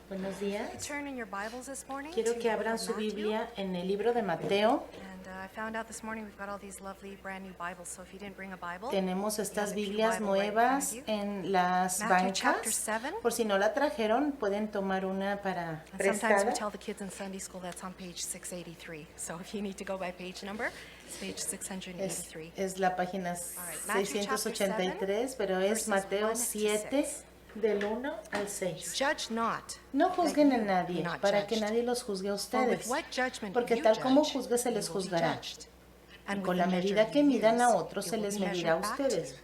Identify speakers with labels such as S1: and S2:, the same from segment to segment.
S1: Buenos días.
S2: Turn in your Bibles this morning
S1: Quiero
S2: to
S1: que
S2: the book
S1: abran
S2: of
S1: su
S2: Matthew.
S1: Biblia en el libro de Mateo.
S2: And I found out this morning we've got all these lovely brand new Bibles. So if you didn't bring a Bible,
S1: Tenemos
S2: you
S1: estas
S2: have the Pew
S1: Biblias
S2: Bible right in front
S1: nuevas
S2: of you.
S1: en las
S2: Matthew chapter
S1: bancas.
S2: 7.
S1: Por si no la trajeron, pueden tomar una para
S2: And sometimes we
S1: prestada.
S2: tell the kids in Sunday school that's on page 683. So if you need to go by page number, it's page 683.
S1: Es la página
S2: right, Matthew chapter
S1: 683, pero es
S2: verses
S1: Mateo
S2: 1 to
S1: 7,
S2: 6.
S1: del 1 al 6.
S2: Judge not.
S1: No juzguen a
S2: that you
S1: nadie,
S2: be not
S1: para que
S2: judged.
S1: nadie los juzgue a
S2: For with
S1: ustedes.
S2: what judgment
S1: Porque
S2: you
S1: tal como
S2: judge,
S1: juzgue se
S2: you
S1: les
S2: will be
S1: juzgará.
S2: judged.
S1: Y
S2: And
S1: con
S2: with
S1: la
S2: the measure
S1: medida que
S2: you
S1: midan a
S2: use,
S1: otros
S2: it
S1: se
S2: will
S1: les
S2: be
S1: medirá a
S2: measured back to
S1: ustedes.
S2: you.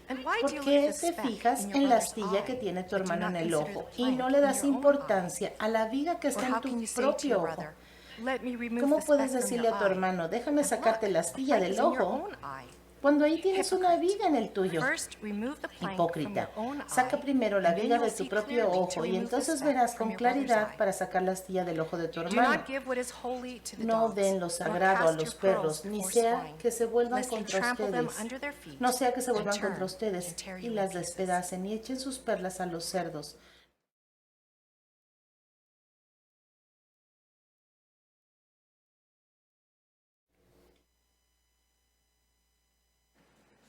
S2: And why
S1: ¿Por
S2: do you
S1: qué
S2: look at
S1: te
S2: the speck
S1: fijas
S2: in your
S1: en la
S2: brother's
S1: astilla que
S2: eye,
S1: tiene tu
S2: but do
S1: hermano
S2: not
S1: en el
S2: consider
S1: ojo
S2: the
S1: y
S2: plank
S1: no le
S2: in
S1: das
S2: your own eye?
S1: importancia a la viga que
S2: Or
S1: está
S2: how
S1: en
S2: can
S1: tu
S2: you say to
S1: propio
S2: your
S1: ojo?
S2: brother, "Let me remove
S1: ¿Cómo
S2: the
S1: puedes
S2: speck from
S1: decirle
S2: your
S1: a tu
S2: eye"?
S1: hermano, déjame
S2: And
S1: sacarte
S2: look,
S1: la
S2: the
S1: astilla
S2: plank
S1: del
S2: is in your
S1: ojo,
S2: own eye.
S1: cuando ahí tienes una
S2: Hypocrite.
S1: viga en el tuyo?
S2: First, remove the plank from
S1: Hipócrita,
S2: your own
S1: saca
S2: eye,
S1: primero la
S2: and then
S1: viga
S2: you'll
S1: de tu
S2: see
S1: propio
S2: clearly to
S1: ojo y
S2: remove the
S1: entonces
S2: speck
S1: verás
S2: from
S1: con
S2: your brother's
S1: claridad
S2: eye.
S1: para sacar la astilla del ojo de tu
S2: Do
S1: hermano.
S2: not give what is holy to the
S1: No
S2: dogs,
S1: den lo
S2: nor
S1: sagrado a
S2: cast
S1: los
S2: your pearls
S1: perros, ni
S2: before
S1: sea
S2: swine,
S1: que se vuelvan
S2: lest you
S1: contra
S2: trample them
S1: ustedes.
S2: under their feet,
S1: No sea que se
S2: and
S1: vuelvan
S2: turn
S1: contra ustedes
S2: and tear
S1: y
S2: you in
S1: las
S2: pieces.
S1: despedacen y echen sus perlas a los cerdos.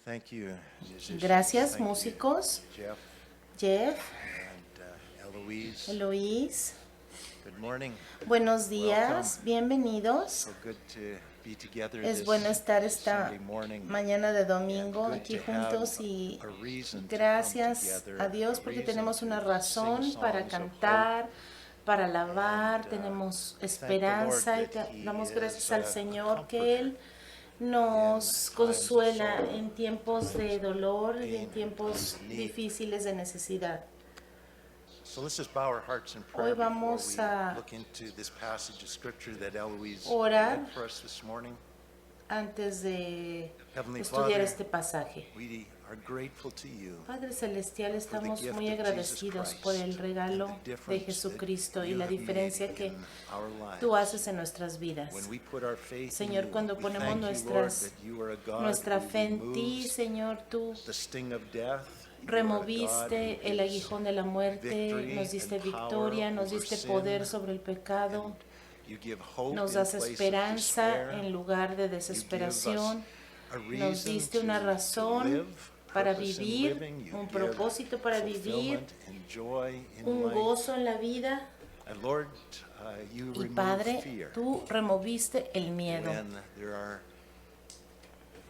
S3: Thank you, musicians.
S1: Gracias,
S3: Thank you,
S1: músicos.
S3: Jeff
S1: Jeff,
S3: and Eloise.
S1: Eloís,
S3: Good morning.
S1: buenos días, bienvenidos.
S3: So good to be together
S1: Es
S3: this
S1: bueno estar esta
S3: Sunday morning.
S1: mañana de domingo
S3: And good
S1: aquí
S3: to have
S1: juntos y
S3: a reason to
S1: gracias
S3: come together,
S1: a Dios
S3: a
S1: porque
S3: reason
S1: tenemos una
S3: to
S1: razón
S3: sing
S1: para
S3: songs of
S1: cantar, para alabar,
S3: And,
S1: tenemos
S3: thank the
S1: esperanza
S3: Lord
S1: y
S3: that He
S1: damos gracias
S3: is
S1: al
S3: a
S1: Señor que
S3: comforter
S1: Él nos
S3: in times of
S1: consuela
S3: sorrow,
S1: en tiempos de dolor y en
S3: pain,
S1: tiempos
S3: and need.
S1: difíciles de necesidad.
S3: So let's just bow our hearts in prayer
S1: Hoy
S3: before
S1: vamos
S3: we
S1: a
S3: look into this passage of scripture that Eloise
S1: orar.
S3: read for us this morning.
S1: Antes de
S3: Heavenly
S1: estudiar
S3: Father,
S1: este pasaje.
S3: we are grateful to you
S1: Padre Celestial, estamos
S3: gift
S1: muy
S3: of
S1: agradecidos
S3: Jesus
S1: por el
S3: Christ
S1: regalo
S3: and the
S1: de
S3: difference
S1: Jesucristo
S3: that
S1: y
S3: you
S1: la
S3: have
S1: diferencia
S3: made
S1: que
S3: in our lives.
S1: tú haces en nuestras vidas.
S3: When we put our faith in
S1: Señor,
S3: you,
S1: cuando
S3: we
S1: ponemos
S3: thank you, Lord,
S1: nuestras-
S3: that you are a God
S1: Nuestra
S3: who
S1: fe en ti,
S3: removes
S1: Señor, tú
S3: the sting of death. You are a God
S1: removiste
S3: who
S1: el
S3: gives
S1: aguijón de la muerte,
S3: victory
S1: nos diste
S3: and power
S1: victoria, nos
S3: over
S1: diste
S3: sin,
S1: poder sobre el pecado,
S3: and you give hope
S1: nos
S3: in
S1: das
S3: place of
S1: esperanza
S3: despair.
S1: en lugar de
S3: You give us
S1: desesperación,
S3: a
S1: nos
S3: reason
S1: diste una
S3: to
S1: razón
S3: live,
S1: para
S3: purpose in
S1: vivir,
S3: living. You
S1: un
S3: give
S1: propósito para vivir,
S3: fulfillment and joy in
S1: un
S3: life.
S1: gozo en la vida.
S3: And Lord, you
S1: Y
S3: remove
S1: Padre,
S3: fear
S1: tú removiste el miedo.
S3: when there are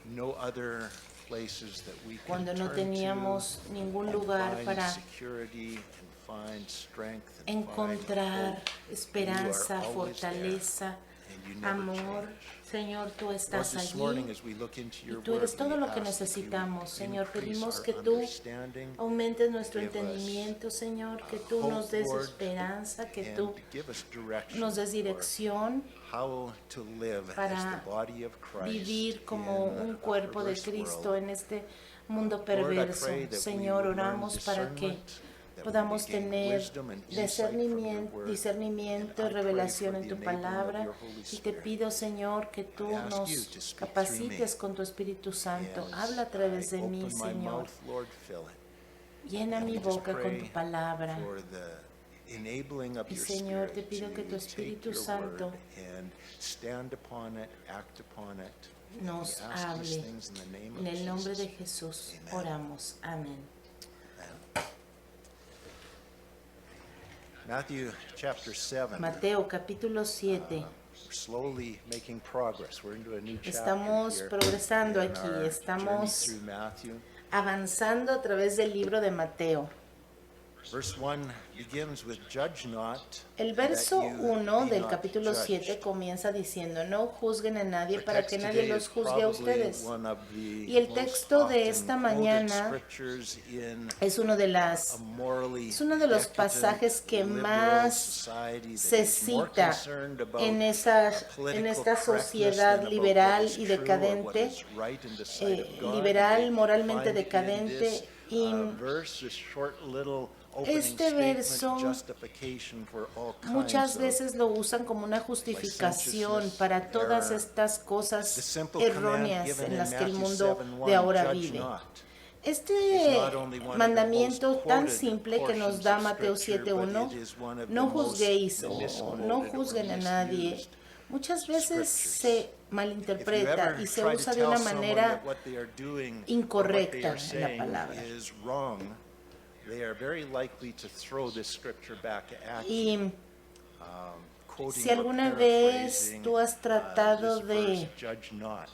S3: no other places that we can
S1: Cuando no
S3: turn
S1: teníamos
S3: to
S1: ningún
S3: and
S1: lugar
S3: find
S1: para
S3: security and find strength and find
S1: encontrar
S3: hope.
S1: esperanza,
S3: You are always there,
S1: fortaleza,
S3: and you never
S1: amor.
S3: change.
S1: Señor, tú
S3: Lord,
S1: estás
S3: this morning
S1: allí
S3: as we look into
S1: y
S3: your
S1: tú eres
S3: word,
S1: todo
S3: we
S1: lo que
S3: ask that you
S1: necesitamos. Señor,
S3: increase
S1: pedimos
S3: our
S1: que tú
S3: understanding,
S1: aumentes nuestro
S3: give us,
S1: entendimiento, Señor, que tú
S3: hope,
S1: nos des
S3: Lord,
S1: esperanza, que
S3: and
S1: tú
S3: give us direction,
S1: nos des
S3: Lord,
S1: dirección
S3: how to live as
S1: para
S3: the body of Christ
S1: vivir como
S3: in
S1: un
S3: a
S1: cuerpo de
S3: perverse
S1: Cristo
S3: world.
S1: en este mundo
S3: Lord, I
S1: perverso.
S3: pray that we
S1: Señor,
S3: would learn
S1: oramos para que
S3: discernment, that we
S1: podamos
S3: would gain
S1: tener
S3: wisdom and insight from your word.
S1: discernimiento y
S3: And I pray
S1: revelación
S3: for
S1: en
S3: the
S1: tu
S3: enabling of
S1: palabra.
S3: your Holy
S1: Y te
S3: Spirit.
S1: pido, Señor, que tú
S3: I ask you
S1: nos
S3: to speak
S1: capacites
S3: through me.
S1: con tu Espíritu Santo.
S3: As
S1: Habla a través de
S3: I
S1: mí,
S3: open my
S1: Señor.
S3: mouth, Lord, fill it.
S1: Llena
S3: And
S1: mi
S3: we just
S1: boca con
S3: pray
S1: tu palabra.
S3: for the enabling of
S1: Y,
S3: your
S1: Señor,
S3: Spirit
S1: te pido que tu
S3: to
S1: Espíritu
S3: take your
S1: Santo
S3: word and stand upon it, act upon it.
S1: nos
S3: We ask these
S1: hable.
S3: things in the name
S1: En
S3: of
S1: el nombre de
S3: Jesus.
S1: Jesús
S3: Amen.
S1: oramos. Amén.
S3: Matthew chapter 7.
S1: Mateo capítulo 7.
S3: We're slowly making progress. We're into a new chapter
S1: Estamos
S3: here
S1: progresando
S3: in
S1: aquí,
S3: our journey
S1: estamos
S3: through Matthew.
S1: avanzando a través del libro de Mateo.
S3: Verse 1 begins with judge not.
S1: El verso
S3: that you
S1: 1
S3: be
S1: del
S3: not
S1: capítulo
S3: judged."
S1: 7 comienza diciendo, no juzguen a nadie
S3: Our
S1: para
S3: text
S1: que nadie
S3: today
S1: los
S3: is
S1: juzgue a
S3: probably
S1: ustedes.
S3: one of the
S1: Y el
S3: most
S1: texto de
S3: often
S1: esta
S3: quoted
S1: mañana
S3: scriptures in
S1: Es uno de
S3: a
S1: las
S3: morally
S1: es uno de los
S3: decadent,
S1: pasajes que
S3: liberal
S1: más
S3: society that
S1: se
S3: is more
S1: cita
S3: concerned about
S1: en esta
S3: political
S1: sociedad
S3: correctness than about
S1: liberal
S3: what is
S1: y
S3: true or what
S1: decadente,
S3: is right in the sight of God.
S1: liberal,
S3: And they
S1: moralmente
S3: find in
S1: decadente,
S3: this,
S1: y
S3: verse, this short little opening
S1: este
S3: statement,
S1: verso
S3: justification for all
S1: muchas
S3: kinds of
S1: veces lo usan como una justificación
S3: licentiousness,
S1: para todas
S3: error.
S1: estas
S3: The
S1: cosas
S3: simple command
S1: erróneas
S3: given
S1: en
S3: in
S1: las que el
S3: Matthew
S1: mundo
S3: 7:1,
S1: de ahora
S3: judge
S1: vive.
S3: not.
S1: Este
S3: not only one of the
S1: mandamiento
S3: most
S1: tan
S3: quoted
S1: simple que nos
S3: portions
S1: da
S3: of
S1: Mateo
S3: Scripture, but
S1: 7:1,
S3: it is one of the
S1: no
S3: most
S1: juzguéis o
S3: misquoted
S1: no
S3: or
S1: juzguen a nadie,
S3: misused
S1: muchas veces
S3: scriptures.
S1: se
S3: If you
S1: malinterpreta
S3: ever
S1: y se
S3: try to
S1: usa de
S3: tell
S1: una
S3: someone
S1: manera
S3: that what they are doing or what they
S1: incorrecta
S3: are
S1: en la
S3: saying
S1: palabra.
S3: is wrong, they are very likely to throw this scripture back at you.
S1: Y
S3: Quoting
S1: si
S3: or
S1: alguna vez
S3: paraphrasing,
S1: tú has tratado
S3: this verse,
S1: de
S3: "Judge not."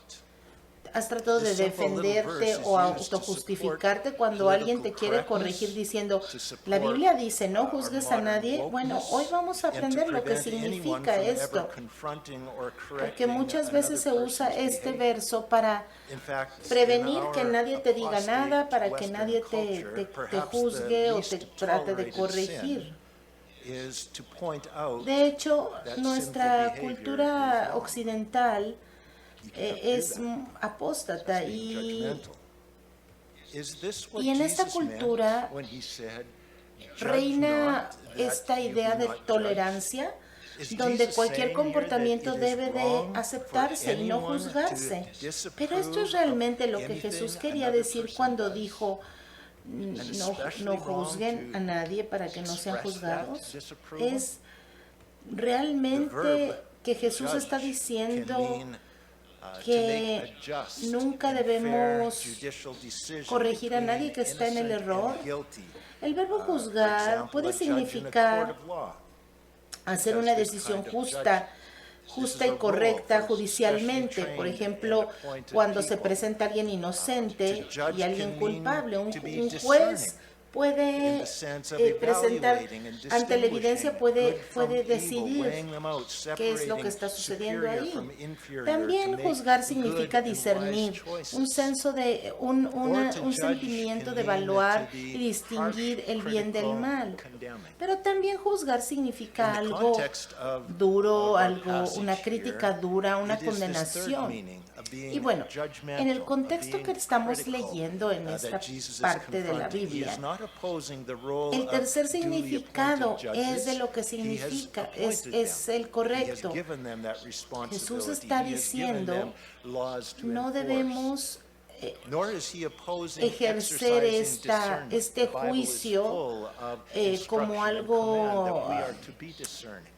S1: de
S3: This simple little
S1: defenderte
S3: verse
S1: o
S3: is used to
S1: autojustificarte
S3: support
S1: cuando alguien te
S3: political
S1: quiere corregir
S3: correctness,
S1: diciendo,
S3: to support,
S1: la Biblia dice, no
S3: our
S1: juzgues a
S3: modern
S1: nadie. Bueno,
S3: wokeness,
S1: hoy vamos a
S3: and to
S1: aprender lo que
S3: prevent anyone
S1: significa
S3: from ever
S1: esto,
S3: confronting or
S1: porque
S3: correcting
S1: muchas veces se
S3: another
S1: usa
S3: person's
S1: este
S3: behavior.
S1: verso para
S3: In fact,
S1: prevenir
S3: in
S1: que
S3: our
S1: nadie te diga
S3: apostate
S1: nada, para que
S3: Western
S1: nadie
S3: culture,
S1: te
S3: perhaps
S1: juzgue
S3: the
S1: o te
S3: least
S1: trate de
S3: tolerated
S1: corregir.
S3: sin is to point out
S1: De hecho,
S3: that
S1: nuestra
S3: sinful behavior
S1: cultura
S3: is wrong.
S1: occidental
S3: You can't do
S1: es
S3: that.
S1: apóstata
S3: That's being
S1: y
S3: judgmental. Is this what
S1: y en esta
S3: Jesus meant
S1: cultura
S3: when he said, "Judge
S1: reina
S3: not, that
S1: esta
S3: you
S1: idea
S3: be
S1: de
S3: not judged"?
S1: tolerancia,
S3: Is
S1: donde
S3: Jesus
S1: cualquier
S3: saying here
S1: comportamiento
S3: that it is
S1: debe de
S3: wrong for
S1: aceptarse y no
S3: anyone
S1: juzgarse.
S3: to disapprove
S1: Pero esto es realmente lo
S3: of
S1: que Jesús
S3: anything
S1: quería
S3: another
S1: decir
S3: person
S1: cuando
S3: does?
S1: dijo,
S3: And
S1: no
S3: especially wrong
S1: juzguen
S3: to
S1: a nadie para que no sean
S3: express that
S1: juzgados.
S3: disapproval?
S1: Es
S3: The
S1: realmente
S3: verb
S1: que Jesús
S3: judge
S1: está
S3: can
S1: diciendo
S3: mean, to
S1: que
S3: make a just
S1: nunca
S3: and fair
S1: debemos
S3: judicial decision
S1: corregir a
S3: between
S1: nadie que está en el
S3: innocent and
S1: error.
S3: guilty.
S1: El verbo
S3: For
S1: juzgar
S3: example,
S1: puede
S3: a judge in a court
S1: significar
S3: of law.
S1: hacer
S3: Does
S1: una
S3: this
S1: decisión
S3: kind of
S1: justa
S3: This is a
S1: y
S3: role
S1: correcta
S3: for
S1: judicialmente.
S3: specially
S1: Por
S3: trained
S1: ejemplo,
S3: and appointed
S1: cuando se
S3: people.
S1: presenta alguien inocente
S3: To judge
S1: y alguien
S3: can
S1: culpable,
S3: mean to be
S1: un juez
S3: discerning
S1: puede
S3: in the sense of
S1: presentar
S3: evaluating and
S1: ante la evidencia,
S3: distinguishing
S1: puede
S3: good from evil,
S1: decidir
S3: weighing them out,
S1: qué es lo que
S3: separating
S1: está sucediendo
S3: superior
S1: ahí.
S3: from inferior,
S1: También
S3: to make
S1: juzgar
S3: good
S1: significa
S3: and wise
S1: discernir,
S3: choices.
S1: un senso de
S3: Or to
S1: un
S3: judge
S1: sentimiento
S3: can
S1: de
S3: mean
S1: evaluar
S3: to be
S1: y distinguir
S3: harsh,
S1: el bien del
S3: critical,
S1: mal.
S3: condemning.
S1: Pero también juzgar significa
S3: In the
S1: algo
S3: context of
S1: duro,
S3: our
S1: algo,
S3: passage
S1: una crítica
S3: here,
S1: dura, una
S3: it is this third
S1: condenación.
S3: meaning of being
S1: Y bueno,
S3: judgmental,
S1: en el
S3: of
S1: contexto
S3: being
S1: que estamos
S3: critical,
S1: leyendo en
S3: that
S1: esta
S3: Jesus is
S1: parte de la
S3: confronting. He
S1: Biblia,
S3: is not opposing the role
S1: el
S3: of
S1: tercer
S3: duly
S1: significado
S3: appointed
S1: es de
S3: judges.
S1: lo que
S3: He has
S1: significa,
S3: appointed
S1: es
S3: them.
S1: el correcto.
S3: He has given them that responsibility.
S1: está
S3: He has given
S1: diciendo,
S3: them laws to
S1: No
S3: enforce.
S1: debemos
S3: Nor is he opposing
S1: ejercer
S3: exercising discernment.
S1: este
S3: The Bible is
S1: juicio
S3: full of
S1: como
S3: instruction and
S1: algo,
S3: command that we are to be discerning.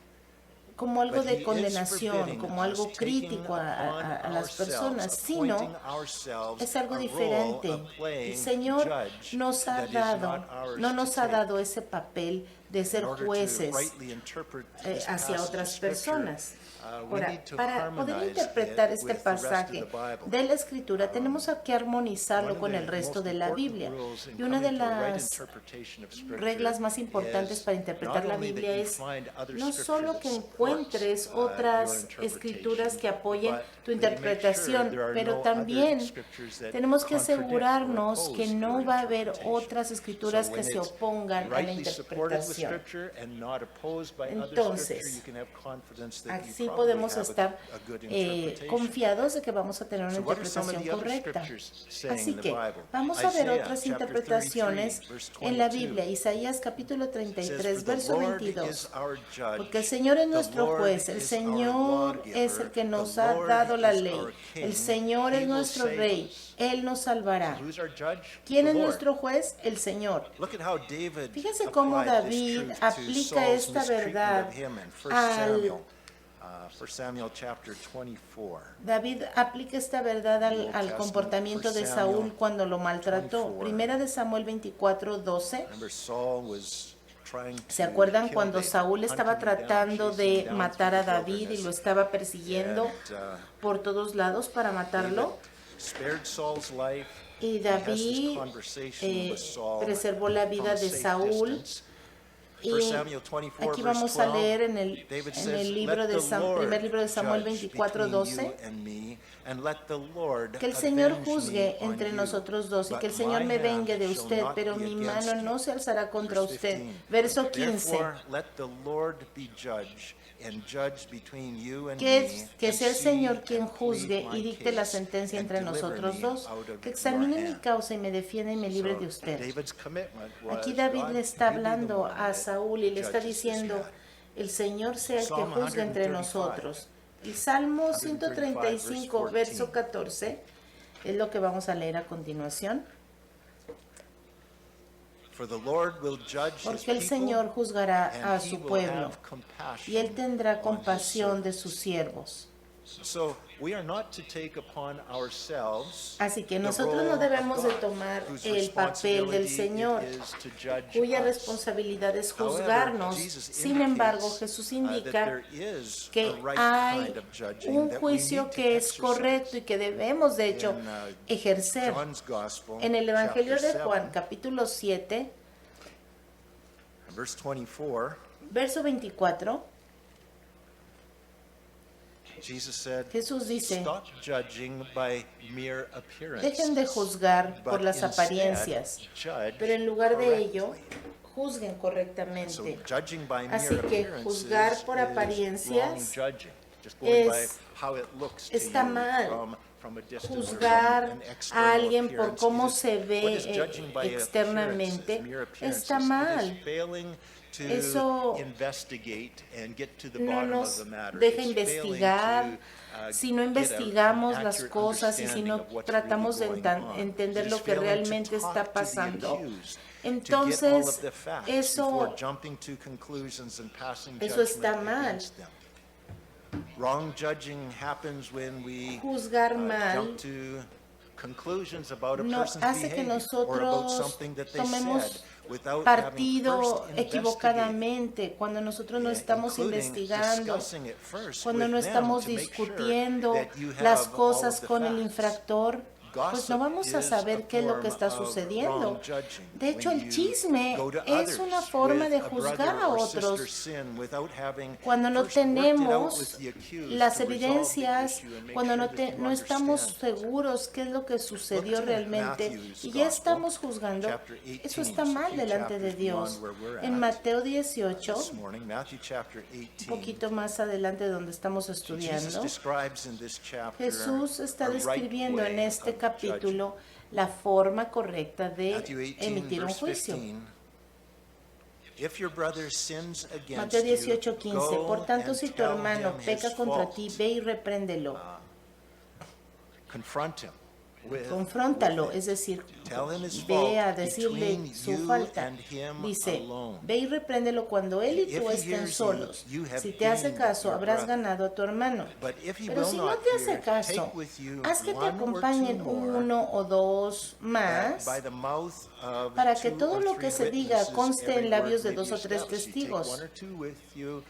S1: como algo
S3: But he
S1: de
S3: is
S1: condenación,
S3: forbidding
S1: como
S3: us
S1: algo
S3: taking
S1: crítico
S3: upon
S1: a las
S3: ourselves,
S1: personas, sino
S3: appointing ourselves
S1: es algo
S3: a role
S1: diferente.
S3: of playing
S1: El Señor
S3: judge
S1: nos ha
S3: that is
S1: dado,
S3: not ours
S1: no
S3: to
S1: nos ha
S3: take.
S1: dado ese papel de ser
S3: In order to
S1: jueces
S3: rightly interpret this
S1: hacia
S3: passage
S1: otras
S3: of Scripture,
S1: personas.
S3: we
S1: Ahora,
S3: need to
S1: para poder
S3: harmonize
S1: interpretar
S3: it
S1: este
S3: with the rest of
S1: pasaje
S3: the Bible.
S1: de la Escritura, tenemos que armonizarlo
S3: One of
S1: con
S3: the
S1: el resto
S3: most
S1: de la
S3: important
S1: Biblia.
S3: rules in
S1: Y una de
S3: coming to a right
S1: las
S3: interpretation of Scripture
S1: reglas más importantes
S3: is
S1: para interpretar
S3: not
S1: la
S3: only that
S1: Biblia
S3: you
S1: es
S3: find other
S1: no
S3: scripture
S1: solo
S3: that
S1: que
S3: supports,
S1: encuentres
S3: your
S1: otras
S3: interpretation,
S1: escrituras que apoyen
S3: but
S1: tu
S3: that you make sure
S1: interpretación,
S3: there are
S1: pero
S3: no
S1: también
S3: other scriptures that
S1: tenemos que
S3: contradict or
S1: asegurarnos
S3: oppose
S1: que
S3: your
S1: no va a haber
S3: interpretation.
S1: otras escrituras
S3: So
S1: que
S3: when
S1: se
S3: it's
S1: opongan a la
S3: rightly supported with
S1: interpretación.
S3: Scripture and not opposed by other
S1: Entonces,
S3: Scripture, you can have confidence that you
S1: Así
S3: probably
S1: podemos
S3: have
S1: estar
S3: a good interpretation.
S1: confiados de que vamos a tener una
S3: So what are some of
S1: interpretación
S3: the other
S1: correcta.
S3: scriptures saying
S1: Así
S3: in the
S1: que
S3: Bible?
S1: vamos a ver
S3: Isaiah
S1: otras
S3: chapter
S1: interpretaciones
S3: 33, verse
S1: en la
S3: 22.
S1: Biblia. Isaías capítulo
S3: It says,
S1: 33,
S3: "For the
S1: verso
S3: Lord
S1: 22.
S3: is our judge,
S1: Porque el Señor es
S3: the
S1: nuestro
S3: Lord
S1: juez, el
S3: is our
S1: Señor
S3: lawgiver,
S1: es el que nos
S3: the
S1: ha
S3: Lord
S1: dado la
S3: is
S1: ley,
S3: our king,
S1: el Señor
S3: he
S1: es
S3: will
S1: nuestro
S3: save
S1: rey,
S3: us."
S1: Él nos salvará.
S3: Who's our judge?
S1: ¿Quién
S3: The
S1: es
S3: Lord.
S1: nuestro juez? El Señor.
S3: Look at how David
S1: Fíjense cómo
S3: applied this
S1: David
S3: truth to
S1: aplica
S3: Saul's
S1: esta
S3: mistreatment
S1: verdad
S3: of him in 1
S1: al-
S3: Samuel, 1 Samuel chapter 24.
S1: David aplica esta verdad al
S3: Testament,
S1: comportamiento de
S3: 1
S1: Saúl
S3: Samuel
S1: cuando lo maltrató.
S3: 24.
S1: Primera de Samuel 24, 12.
S3: Remember, Saul was trying to
S1: ¿Se acuerdan
S3: kill
S1: cuando
S3: David,
S1: Saúl estaba
S3: hunting him down,
S1: tratando
S3: chasing him
S1: de
S3: down
S1: matar a
S3: through the
S1: David y
S3: wilderness?
S1: lo estaba persiguiendo
S3: And,
S1: por todos lados para matarlo?
S3: David spared Saul's life.
S1: Y
S3: He has this
S1: David
S3: conversation with Saul
S1: preservó la vida
S3: from a
S1: de
S3: safe
S1: Saúl.
S3: distance.
S1: Y
S3: 1 Samuel 24,
S1: aquí
S3: verse
S1: vamos a
S3: 12,
S1: leer en el
S3: David
S1: en
S3: says,
S1: el libro
S3: "Let
S1: de
S3: the
S1: primer
S3: Lord
S1: libro de Samuel
S3: judge
S1: 24,
S3: between
S1: 12.
S3: you and me, and let the Lord
S1: Que el Señor
S3: avenge
S1: juzgue
S3: me on
S1: entre
S3: you.
S1: nosotros dos y
S3: But
S1: que el Señor
S3: my
S1: me
S3: hand
S1: vengue de
S3: shall
S1: usted,
S3: not
S1: pero
S3: be
S1: mi
S3: against
S1: mano
S3: you."
S1: no se alzará contra
S3: Verse
S1: usted.
S3: 15,
S1: Verso 15.
S3: "Therefore let the Lord be judge, and judge between you and
S1: Que
S3: me,
S1: sea el
S3: and
S1: Señor
S3: see
S1: quien
S3: and
S1: juzgue
S3: plead my
S1: y dicte la
S3: case,
S1: sentencia
S3: and
S1: entre
S3: deliver
S1: nosotros
S3: me
S1: dos,
S3: out of
S1: que
S3: your
S1: examine mi
S3: hand."
S1: causa y me defienda y me libre de
S3: So,
S1: usted.
S3: David's commitment was,
S1: Aquí David
S3: "God,
S1: le está
S3: you be the
S1: hablando
S3: one
S1: a
S3: that
S1: Saúl y le está
S3: judges this
S1: diciendo,
S3: matter."
S1: el Señor sea el que
S3: Psalm
S1: juzgue entre
S3: 135.
S1: nosotros. El Salmo
S3: 135,
S1: 135,
S3: verse
S1: verso 14, es lo que vamos a leer a continuación.
S3: For the Lord will judge his
S1: porque el
S3: people,
S1: Señor juzgará a
S3: and he
S1: su
S3: will
S1: pueblo,
S3: have compassion
S1: y Él tendrá
S3: on his
S1: compasión de
S3: servants.
S1: sus siervos.
S3: So we are not to take upon ourselves
S1: Así que
S3: the
S1: nosotros
S3: role
S1: no
S3: of
S1: debemos de
S3: God,
S1: tomar
S3: whose
S1: el papel del
S3: responsibility
S1: Señor,
S3: it is to judge
S1: cuya
S3: us.
S1: responsabilidad es
S3: However,
S1: juzgarnos.
S3: Jesus
S1: Sin embargo,
S3: indicates,
S1: Jesús
S3: that
S1: indica
S3: there is
S1: que
S3: a right
S1: hay
S3: kind of judging
S1: un
S3: that we
S1: juicio
S3: need to
S1: que es
S3: exercise.
S1: correcto y que debemos, de hecho,
S3: In,
S1: ejercer.
S3: John's Gospel,
S1: En el Evangelio
S3: chapter
S1: de Juan,
S3: 7,
S1: capítulo 7,
S3: verse 24,
S1: verso 24,
S3: Jesus said,
S1: Jesús dice,
S3: "Stop judging by mere appearances,
S1: dejen de juzgar por
S3: but
S1: las
S3: instead
S1: apariencias,
S3: judge
S1: pero en lugar de ello,
S3: correctly."
S1: juzguen
S3: So
S1: correctamente.
S3: judging by
S1: Así
S3: mere
S1: que
S3: appearances
S1: juzgar por
S3: is
S1: apariencias
S3: wrong judging. Just going by
S1: es-
S3: how it looks to
S1: está
S3: you
S1: mal.
S3: from a distance or
S1: Juzgar
S3: from an
S1: a
S3: external
S1: alguien por
S3: appearance.
S1: cómo
S3: It is-
S1: se
S3: what
S1: ve
S3: is judging by
S1: externamente
S3: appearances, mere appearances?
S1: está
S3: It is
S1: mal.
S3: failing to
S1: Eso
S3: investigate and get to the
S1: no
S3: bottom of
S1: nos
S3: the matter.
S1: deja
S3: It's failing
S1: investigar.
S3: to,
S1: Si no
S3: get an
S1: investigamos las
S3: accurate
S1: cosas y si no
S3: understanding of what's
S1: tratamos de
S3: really going on.
S1: entender
S3: It
S1: lo
S3: is
S1: que
S3: failing to
S1: realmente
S3: talk
S1: está
S3: to the
S1: pasando,
S3: accused, to get all
S1: entonces
S3: of the facts
S1: eso,
S3: before jumping to conclusions and passing
S1: eso
S3: judgment
S1: está mal.
S3: against them. Wrong judging happens when we
S1: Juzgar mal
S3: jump to conclusions about a
S1: no
S3: person's
S1: hace que
S3: behavior or about
S1: nosotros
S3: something that they
S1: tomemos
S3: said without having
S1: partido
S3: first investigated,
S1: equivocadamente cuando nosotros no estamos
S3: including
S1: investigando,
S3: discussing it first
S1: cuando
S3: with
S1: no
S3: them
S1: estamos
S3: to make sure
S1: discutiendo
S3: that you have
S1: las
S3: all
S1: cosas
S3: of the
S1: con el
S3: facts.
S1: infractor, pues no vamos a
S3: Gossip
S1: saber
S3: is
S1: qué es lo que
S3: a
S1: está
S3: form of
S1: sucediendo.
S3: wrong judging.
S1: De hecho,
S3: When
S1: el
S3: you
S1: chisme
S3: go to
S1: es
S3: others
S1: una forma
S3: with
S1: de
S3: a brother
S1: juzgar a
S3: or sister
S1: otros
S3: sin without having
S1: cuando no
S3: first worked it out
S1: tenemos
S3: with the accused
S1: las
S3: to resolve the
S1: evidencias,
S3: issue and make
S1: cuando
S3: sure
S1: no,
S3: that you
S1: no estamos
S3: understand.
S1: seguros qué es lo que sucedió
S3: Look to
S1: realmente
S3: Matthew's
S1: y ya
S3: Gospel,
S1: estamos juzgando,
S3: chapter 18,
S1: eso está
S3: just a
S1: mal
S3: few
S1: delante de
S3: chapters
S1: Dios.
S3: beyond where we're
S1: En
S3: at
S1: Mateo 18,
S3: this morning, Matthew chapter
S1: un
S3: 18,
S1: poquito más adelante donde estamos
S3: Jesus
S1: estudiando,
S3: describes in this chapter
S1: Jesús está
S3: a right
S1: describiendo en
S3: way
S1: este
S3: of judging.
S1: capítulo la forma correcta de
S3: Matthew 18,
S1: emitir un
S3: verse
S1: juicio.
S3: 15. If your brother sins against
S1: Mateo
S3: you,
S1: 18:15. Por
S3: go
S1: tanto,
S3: and
S1: si tu
S3: tell
S1: hermano
S3: him
S1: peca
S3: his
S1: contra
S3: fault.
S1: ti, ve y repréndelo.
S3: Confront him with
S1: Confróntalo,
S3: it.
S1: es decir,
S3: Tell him his
S1: ve a
S3: fault
S1: decirle
S3: between
S1: su
S3: you
S1: falta.
S3: and him
S1: Dice,
S3: alone.
S1: ve y repréndelo cuando él y
S3: If
S1: tú
S3: he
S1: estén
S3: hears
S1: solos.
S3: you have
S1: Si te hace
S3: gained
S1: caso,
S3: your
S1: habrás
S3: brother.
S1: ganado a tu hermano.
S3: But if he
S1: Pero
S3: will
S1: si no
S3: not
S1: te hace
S3: hear,
S1: caso,
S3: take with you
S1: haz que te
S3: one or
S1: acompañen
S3: two more,
S1: uno o dos
S3: that
S1: más
S3: by the mouth of
S1: para que
S3: two
S1: todo
S3: or
S1: lo que
S3: three
S1: se diga
S3: witnesses,
S1: conste en
S3: every
S1: labios
S3: word
S1: de
S3: may
S1: dos
S3: be
S1: o tres
S3: established. You take
S1: testigos.
S3: one or two with you,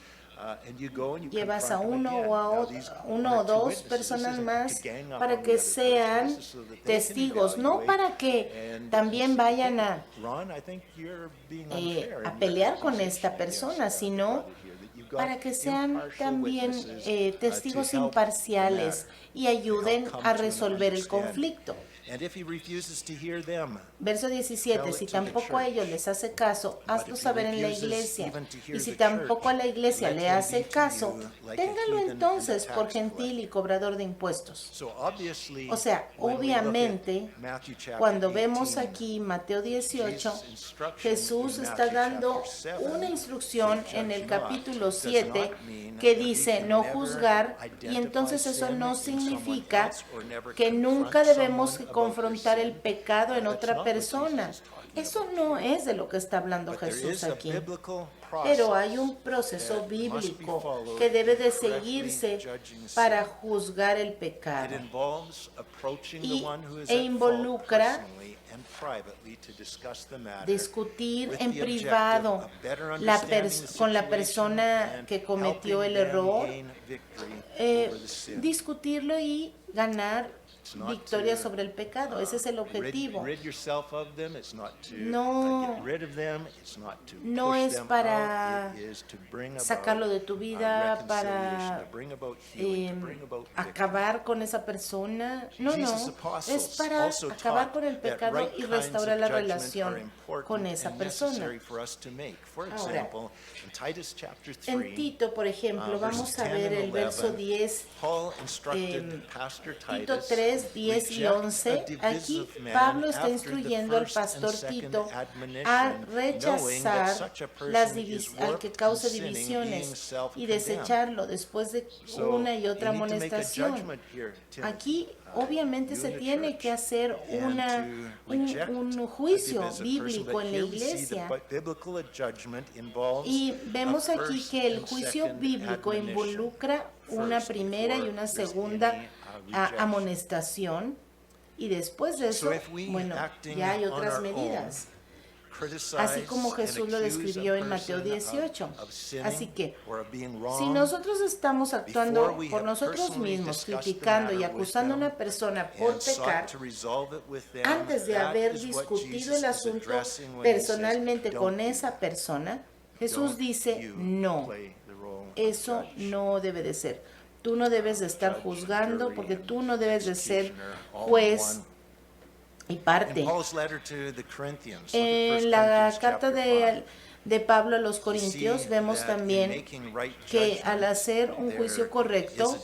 S3: and you go and you
S1: Llevas a
S3: confront them
S1: uno
S3: again.
S1: o a
S3: Now,
S1: otro,
S3: these
S1: uno
S3: one
S1: o
S3: or two
S1: dos
S3: witnesses, this
S1: personas
S3: isn't
S1: más
S3: to gang up
S1: para
S3: on the
S1: que
S3: other person,
S1: sean
S3: this is so that they can
S1: testigos, no
S3: evaluate
S1: para que
S3: and
S1: también
S3: say,
S1: vayan a
S3: Ron, I think you're being unfair
S1: a
S3: in your
S1: pelear con
S3: accusation
S1: esta
S3: against
S1: persona,
S3: the
S1: sino
S3: brother here, that you've got
S1: para que sean
S3: impartial
S1: también
S3: witnesses,
S1: testigos
S3: to help the
S1: imparciales
S3: matter,
S1: y ayuden
S3: to help come
S1: a
S3: to an
S1: resolver el
S3: understanding.
S1: conflicto.
S3: And if he refuses to hear them,
S1: Verso 17,
S3: Tell it
S1: si
S3: to the
S1: tampoco a
S3: church.
S1: ellos les hace caso, hazlo
S3: if he
S1: saber en la
S3: refuses
S1: iglesia.
S3: even to hear
S1: Y si
S3: the
S1: tampoco a la
S3: church,
S1: iglesia
S3: let
S1: le
S3: him
S1: hace
S3: be to
S1: caso,
S3: you like a
S1: téngalo
S3: heathen and a
S1: entonces por
S3: tax
S1: gentil y
S3: collector.
S1: cobrador de impuestos.
S3: So obviously,
S1: O sea,
S3: when we look at
S1: obviamente,
S3: Matthew chapter
S1: cuando vemos
S3: 18,
S1: aquí Mateo 18,
S3: Jesus' instruction
S1: Jesús
S3: in
S1: está
S3: Matthew
S1: dando
S3: chapter 7,
S1: una instrucción
S3: "Judge
S1: en el
S3: not",
S1: capítulo
S3: does
S1: 7
S3: not mean
S1: que
S3: that we
S1: dice
S3: can
S1: no
S3: never
S1: juzgar, y
S3: identify
S1: entonces eso
S3: sin
S1: no
S3: in someone
S1: significa
S3: else or never
S1: que nunca
S3: confront
S1: debemos
S3: someone about
S1: confrontar
S3: their
S1: el
S3: sin.
S1: pecado en
S3: That's
S1: otra
S3: not what
S1: persona.
S3: Jesus is talking
S1: Eso
S3: about.
S1: no es de lo que está hablando
S3: But there
S1: Jesús
S3: is a
S1: aquí.
S3: biblical
S1: Pero
S3: process
S1: hay un proceso
S3: that must be
S1: bíblico
S3: followed
S1: que debe de
S3: in correctly
S1: seguirse
S3: judging sin.
S1: para juzgar el
S3: It
S1: pecado.
S3: involves approaching
S1: Y-
S3: the one who is
S1: e
S3: at fault
S1: involucra
S3: personally and privately to discuss the matter
S1: Discutir
S3: with
S1: en
S3: the objective
S1: privado
S3: of better
S1: la
S3: understanding the
S1: con la
S3: situation
S1: persona
S3: and
S1: que cometió
S3: helping
S1: el
S3: them
S1: error,
S3: gain victory over the sin.
S1: discutirlo y ganar
S3: It's not
S1: victoria
S3: to,
S1: sobre el pecado. Ese es el objetivo.
S3: Rid yourself of them. It's not to
S1: No-
S3: get rid of them. It's not to
S1: no
S3: push
S1: es
S3: them
S1: para
S3: out. It is to bring about
S1: sacarlo de tu vida,
S3: reconciliation,
S1: para
S3: to bring about healing, to bring about victory.
S1: acabar con esa persona. No,
S3: Jesus'
S1: no.
S3: apostles
S1: Es para
S3: also
S1: acabar
S3: taught
S1: con el
S3: that
S1: pecado
S3: right
S1: y
S3: kinds
S1: restaurar
S3: of
S1: la
S3: judgment
S1: relación
S3: are important
S1: con esa
S3: and
S1: persona.
S3: necessary for us to make. For
S1: Ahora,
S3: example, in Titus chapter
S1: En
S3: 3,
S1: Tito, por ejemplo,
S3: verses
S1: vamos a
S3: 10
S1: ver
S3: and
S1: el verso
S3: 11,
S1: 10,
S3: Paul instructed
S1: em,
S3: Pastor
S1: Tito
S3: Titus
S1: 3, 3, 10 y 11, aquí Pablo está instruyendo al pastor Tito a rechazar al que cause divisiones y desecharlo después de una y otra amonestación. Aquí obviamente se tiene que hacer un juicio bíblico en la iglesia. Y vemos aquí que el juicio bíblico involucra una primera y una segunda amonestación, y después de eso, bueno, ya hay otras medidas, así como Jesús lo describió en Mateo 18. Así que, si nosotros estamos actuando por nosotros mismos, criticando y acusando a una persona por pecar, antes de haber discutido el asunto personalmente con esa persona, Jesús dice, no, eso no debe de ser. Tú no debes de estar juzgando, porque tú no debes de ser juez y parte. En la carta de Pablo a los Corintios vemos también que al hacer un juicio correcto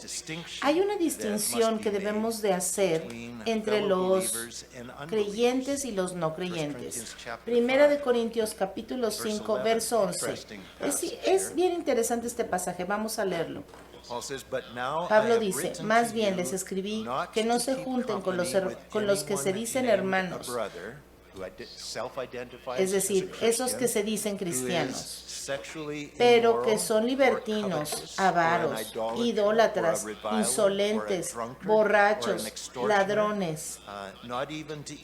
S1: hay una distinción que debemos de hacer entre los creyentes y los no creyentes. Primera de Corintios capítulo 5 verso 11. Es bien interesante este pasaje, vamos a leerlo. Pablo dice, más bien les escribí que no se junten con los que se dicen hermanos, es decir, esos que se dicen cristianos, pero que son libertinos, avaros, idólatras, insolentes, borrachos, ladrones.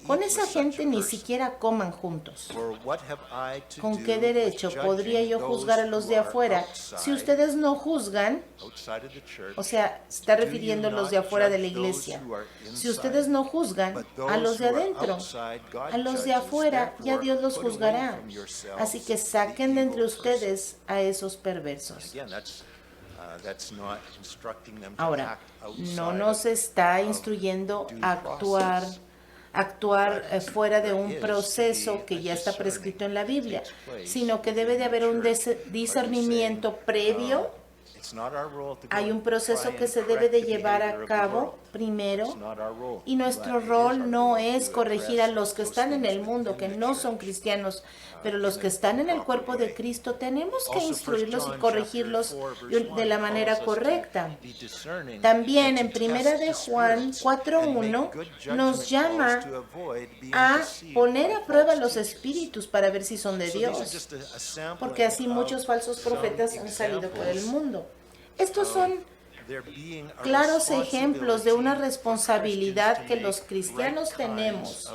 S1: Con esa gente ni siquiera coman juntos. ¿Con qué derecho podría yo juzgar a los de afuera si ustedes no juzgan? O sea, está refiriendo a los de afuera de la iglesia. Si ustedes no juzgan a los de adentro, a los de afuera ya Dios los juzgará. Así que saquen de entre ustedes a esos perversos. Ahora, no nos está instruyendo a actuar fuera de un proceso que ya está prescrito en la Biblia, sino que debe de haber un discernimiento previo. Hay un proceso que se debe de llevar a cabo primero, y nuestro rol no es corregir a los que están en el mundo, que no son cristianos, pero los que están en el cuerpo de Cristo tenemos que instruirlos y corregirlos de la manera correcta. También en Primera de Juan 4:1 nos llama a poner a prueba los espíritus para ver si son de Dios, porque así muchos falsos profetas han salido por el mundo. Estos son claros ejemplos de una responsabilidad que los cristianos tenemos.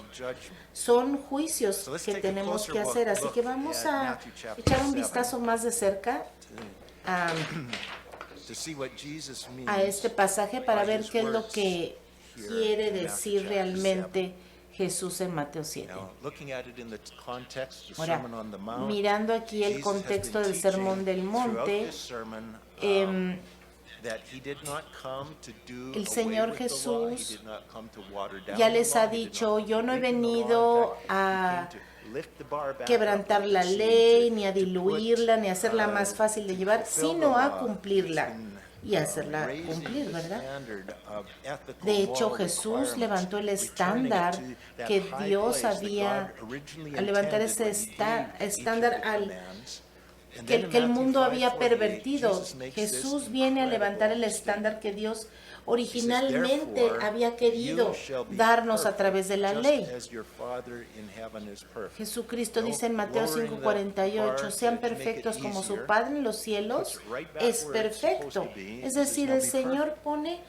S1: Son juicios que tenemos que hacer, así que vamos a echar un vistazo más de cerca a este pasaje para ver qué es lo que quiere decir realmente Jesús en Mateo 7. Ahora, mirando aquí el contexto del Sermón del Monte, el Señor Jesús ya les ha dicho, yo no he venido a quebrantar la ley, ni a diluirla, ni a hacerla más fácil de llevar, sino a cumplirla y hacerla cumplir, ¿verdad? De hecho, Jesús levantó el estándar que Dios había, al levantar ese estándar que el mundo había pervertido. Jesús viene a levantar el estándar que Dios originalmente había querido darnos a través de la ley. Jesucristo dice en Mateo 5:48, sean perfectos como su Padre en los cielos es perfecto. Es decir, el Señor pone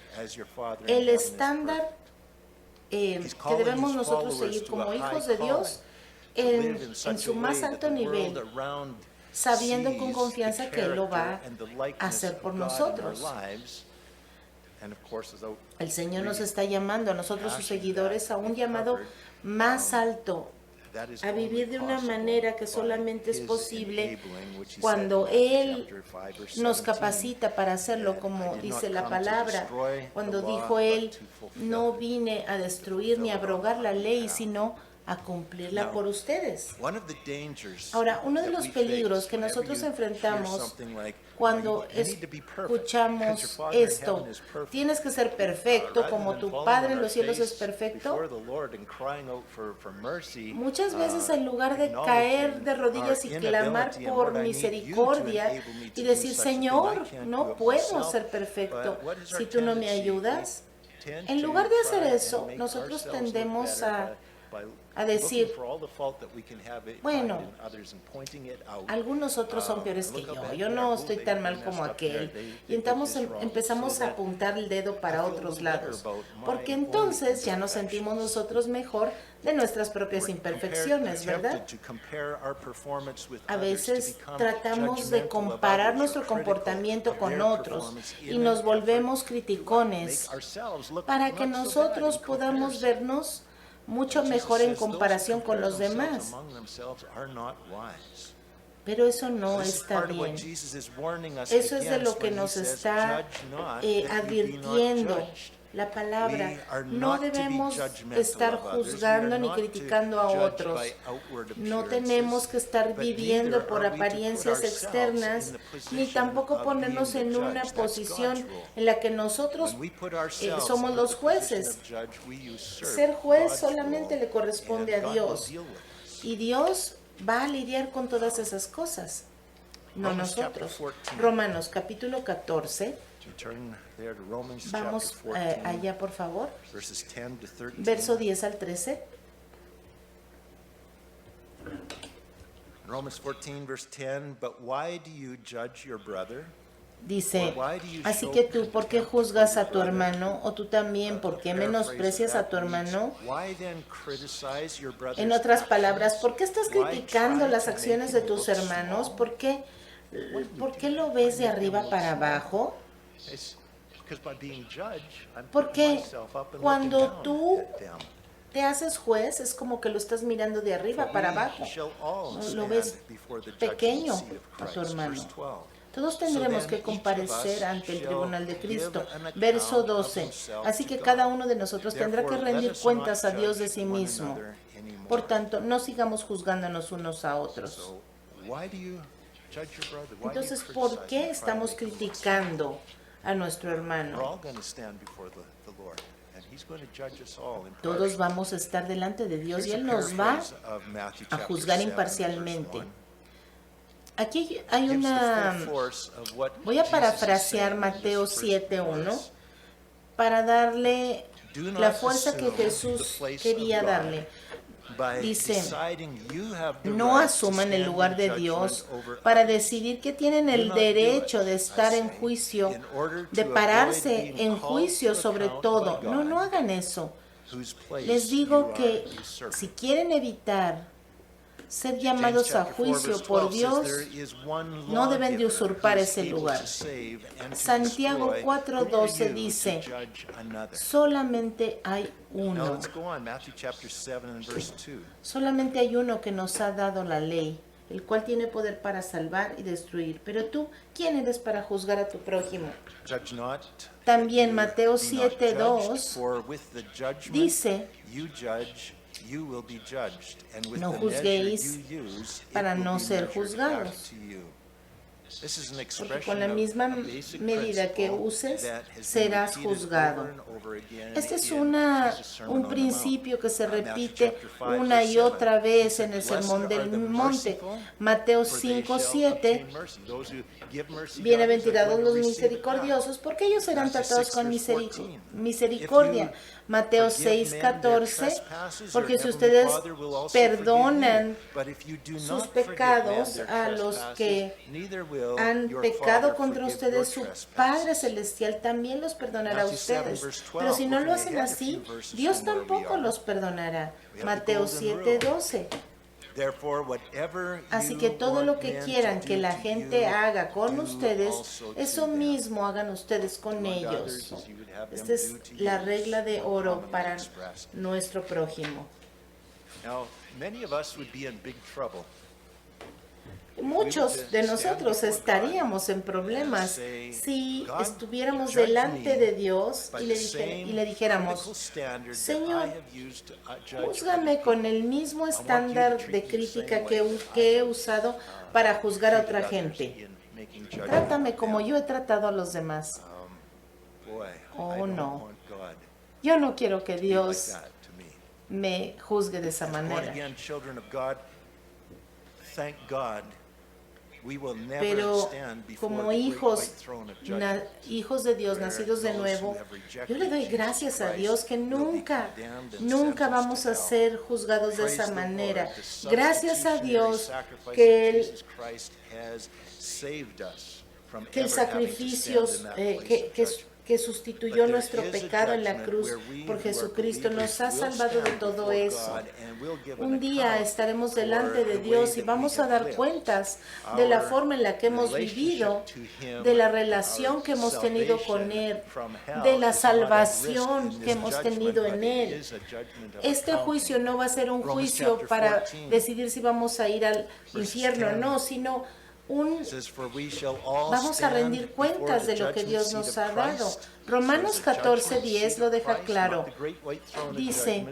S1: el estándar que debemos nosotros seguir como hijos de Dios en su más alto nivel, sabiendo con confianza que Él lo va a hacer por nosotros. El Señor nos está llamando a nosotros, sus seguidores, a un llamado más alto, a vivir de una manera que solamente es posible cuando Él nos capacita para hacerlo, como dice la palabra, cuando dijo Él, no vine a destruir ni a abrogar la ley, sino a cumplirla
S3: Now,
S1: por ustedes.
S3: One of the dangers
S1: Ahora, uno de
S3: that
S1: los
S3: we
S1: peligros
S3: face
S1: que
S3: whenever
S1: nosotros
S3: you hear
S1: enfrentamos
S3: something like,
S1: cuando
S3: "You need to be perfect, because your
S1: escuchamos
S3: Father in
S1: esto,
S3: heaven is perfect."
S1: tienes que ser perfecto
S3: Rather
S1: como
S3: than
S1: tu
S3: falling
S1: Padre
S3: on
S1: en
S3: our
S1: los cielos es
S3: face
S1: perfecto,
S3: before the Lord and crying out for mercy,
S1: muchas veces en lugar de caer de rodillas y clamar por misericordia y decir, Señor, no puedo ser perfecto si tú no me ayudas, en lugar de hacer eso, nosotros tendemos a decir, bueno, algunos otros son peores que yo no estoy tan mal como aquel. Y entonces empezamos a apuntar el dedo para otros lados, porque entonces ya nos sentimos nosotros mejor de nuestras propias imperfecciones, ¿verdad? A veces tratamos de comparar nuestro comportamiento con otros y nos volvemos criticones para que nosotros podamos vernos mucho mejor en comparación con los demás. Pero eso no está bien. Eso es de lo que nos está advirtiendo la palabra. No debemos estar juzgando ni criticando a otros. No tenemos que estar viviendo por apariencias externas, ni tampoco ponernos en una posición en la que nosotros somos los jueces. Ser juez solamente le corresponde a Dios. Y Dios va a lidiar con todas esas cosas, no nosotros. Romanos capítulo 14. Vamos allá, por favor. Verso 10 al 13.
S3: Romans 14, verse 10, but why do you judge your brother?
S1: Dice, así que tú, ¿por qué juzgas a tu hermano? O tú también, ¿por qué menosprecias a tu hermano? En otras palabras, ¿por qué estás criticando las acciones de tus hermanos? ¿Por qué lo ves de arriba para abajo? Porque cuando tú te haces juez, es como que lo estás mirando de arriba para abajo. Lo ves pequeño a tu hermano. Todos tendremos que comparecer ante el tribunal de Cristo. Verso 12. Así que cada uno de nosotros tendrá que rendir cuentas a Dios de sí mismo. Por tanto, no sigamos juzgándonos unos a otros. Entonces, ¿por qué estamos criticando a nuestro hermano? Todos vamos a estar delante de Dios y Él nos va a juzgar imparcialmente. Aquí hay voy a parafrasear Mateo 7:1 para darle la fuerza que Jesús quería darle. Dice, no asuman el lugar de Dios para decidir que tienen el derecho de estar en juicio, de pararse en juicio sobre todo. No hagan eso. Les digo que si quieren evitar ser llamados a juicio por Dios, no deben de usurpar ese lugar. Santiago 4:12 dice, solamente hay uno. Solamente hay uno que nos ha dado la ley, el cual tiene poder para salvar y destruir. Pero tú, ¿quién eres para juzgar a tu prójimo? También Mateo 7:2 dice, no juzguéis para no ser juzgados. Porque con la misma medida que uses, serás juzgado. Este es un principio que se repite una y otra vez en el Sermón del Monte. Mateo 5:7. Bienaventurados los misericordiosos, porque ellos serán tratados con misericordia. Mateo 6:14. Porque si ustedes perdonan sus pecados a los que han pecado contra ustedes, su Padre Celestial también los perdonará a ustedes. Pero si no lo hacen así, Dios tampoco los perdonará. Mateo 7:12. Así que todo lo que quieran que la gente haga con ustedes, eso mismo hagan ustedes con ellos. Esta es la regla de oro para nuestro prójimo. Muchos de nosotros estaríamos en problemas si estuviéramos delante de Dios y le dijéramos, Señor, júzgame con el mismo estándar de crítica que he usado para juzgar a otra gente. Trátame como yo he tratado a los demás. Oh, no. Yo no quiero que Dios me juzgue de esa manera. Pero como hijos de Dios, nacidos de nuevo, yo le doy gracias a Dios que nunca vamos a ser juzgados de esa manera. Gracias a Dios que el sacrificio que sustituyó nuestro pecado en la cruz por Jesucristo nos ha salvado de todo eso. Un día estaremos delante de Dios y vamos a dar cuentas de la forma en la que hemos vivido, de la relación que hemos tenido con Él, de la salvación que hemos tenido en Él. Este juicio no va a ser un juicio para decidir si vamos a ir al infierno o no, sino vamos a rendir cuentas de lo que Dios nos ha dado. Romanos 14:10 lo deja claro. Dice,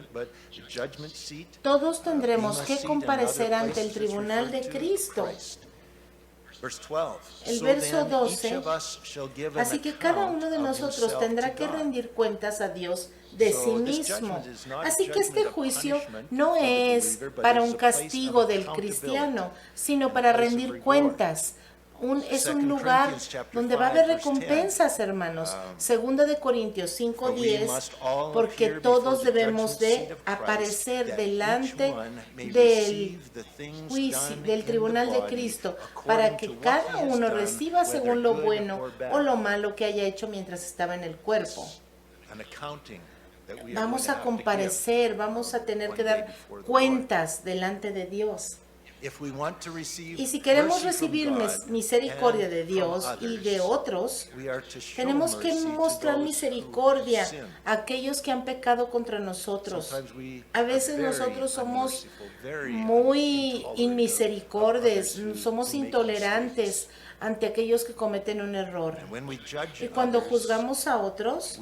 S1: todos tendremos que comparecer ante el tribunal de Cristo. El verso 12, así que cada uno de nosotros tendrá que rendir cuentas a Dios de sí mismo. Así que este juicio no es para un castigo del cristiano, sino para rendir cuentas. Es un lugar donde va a haber recompensas, hermanos. Segunda de Corintios 5:10, porque todos debemos de aparecer delante del juicio, del tribunal de Cristo, para que cada uno reciba según lo bueno o lo malo que haya hecho mientras estaba en el cuerpo. Vamos a comparecer, vamos a tener que dar cuentas delante de Dios. Y si queremos recibir misericordia de Dios y de otros, tenemos que mostrar misericordia a aquellos que han pecado contra nosotros. A veces nosotros somos muy inmisericordios, somos intolerantes ante aquellos que cometen un error. Y cuando juzgamos a otros,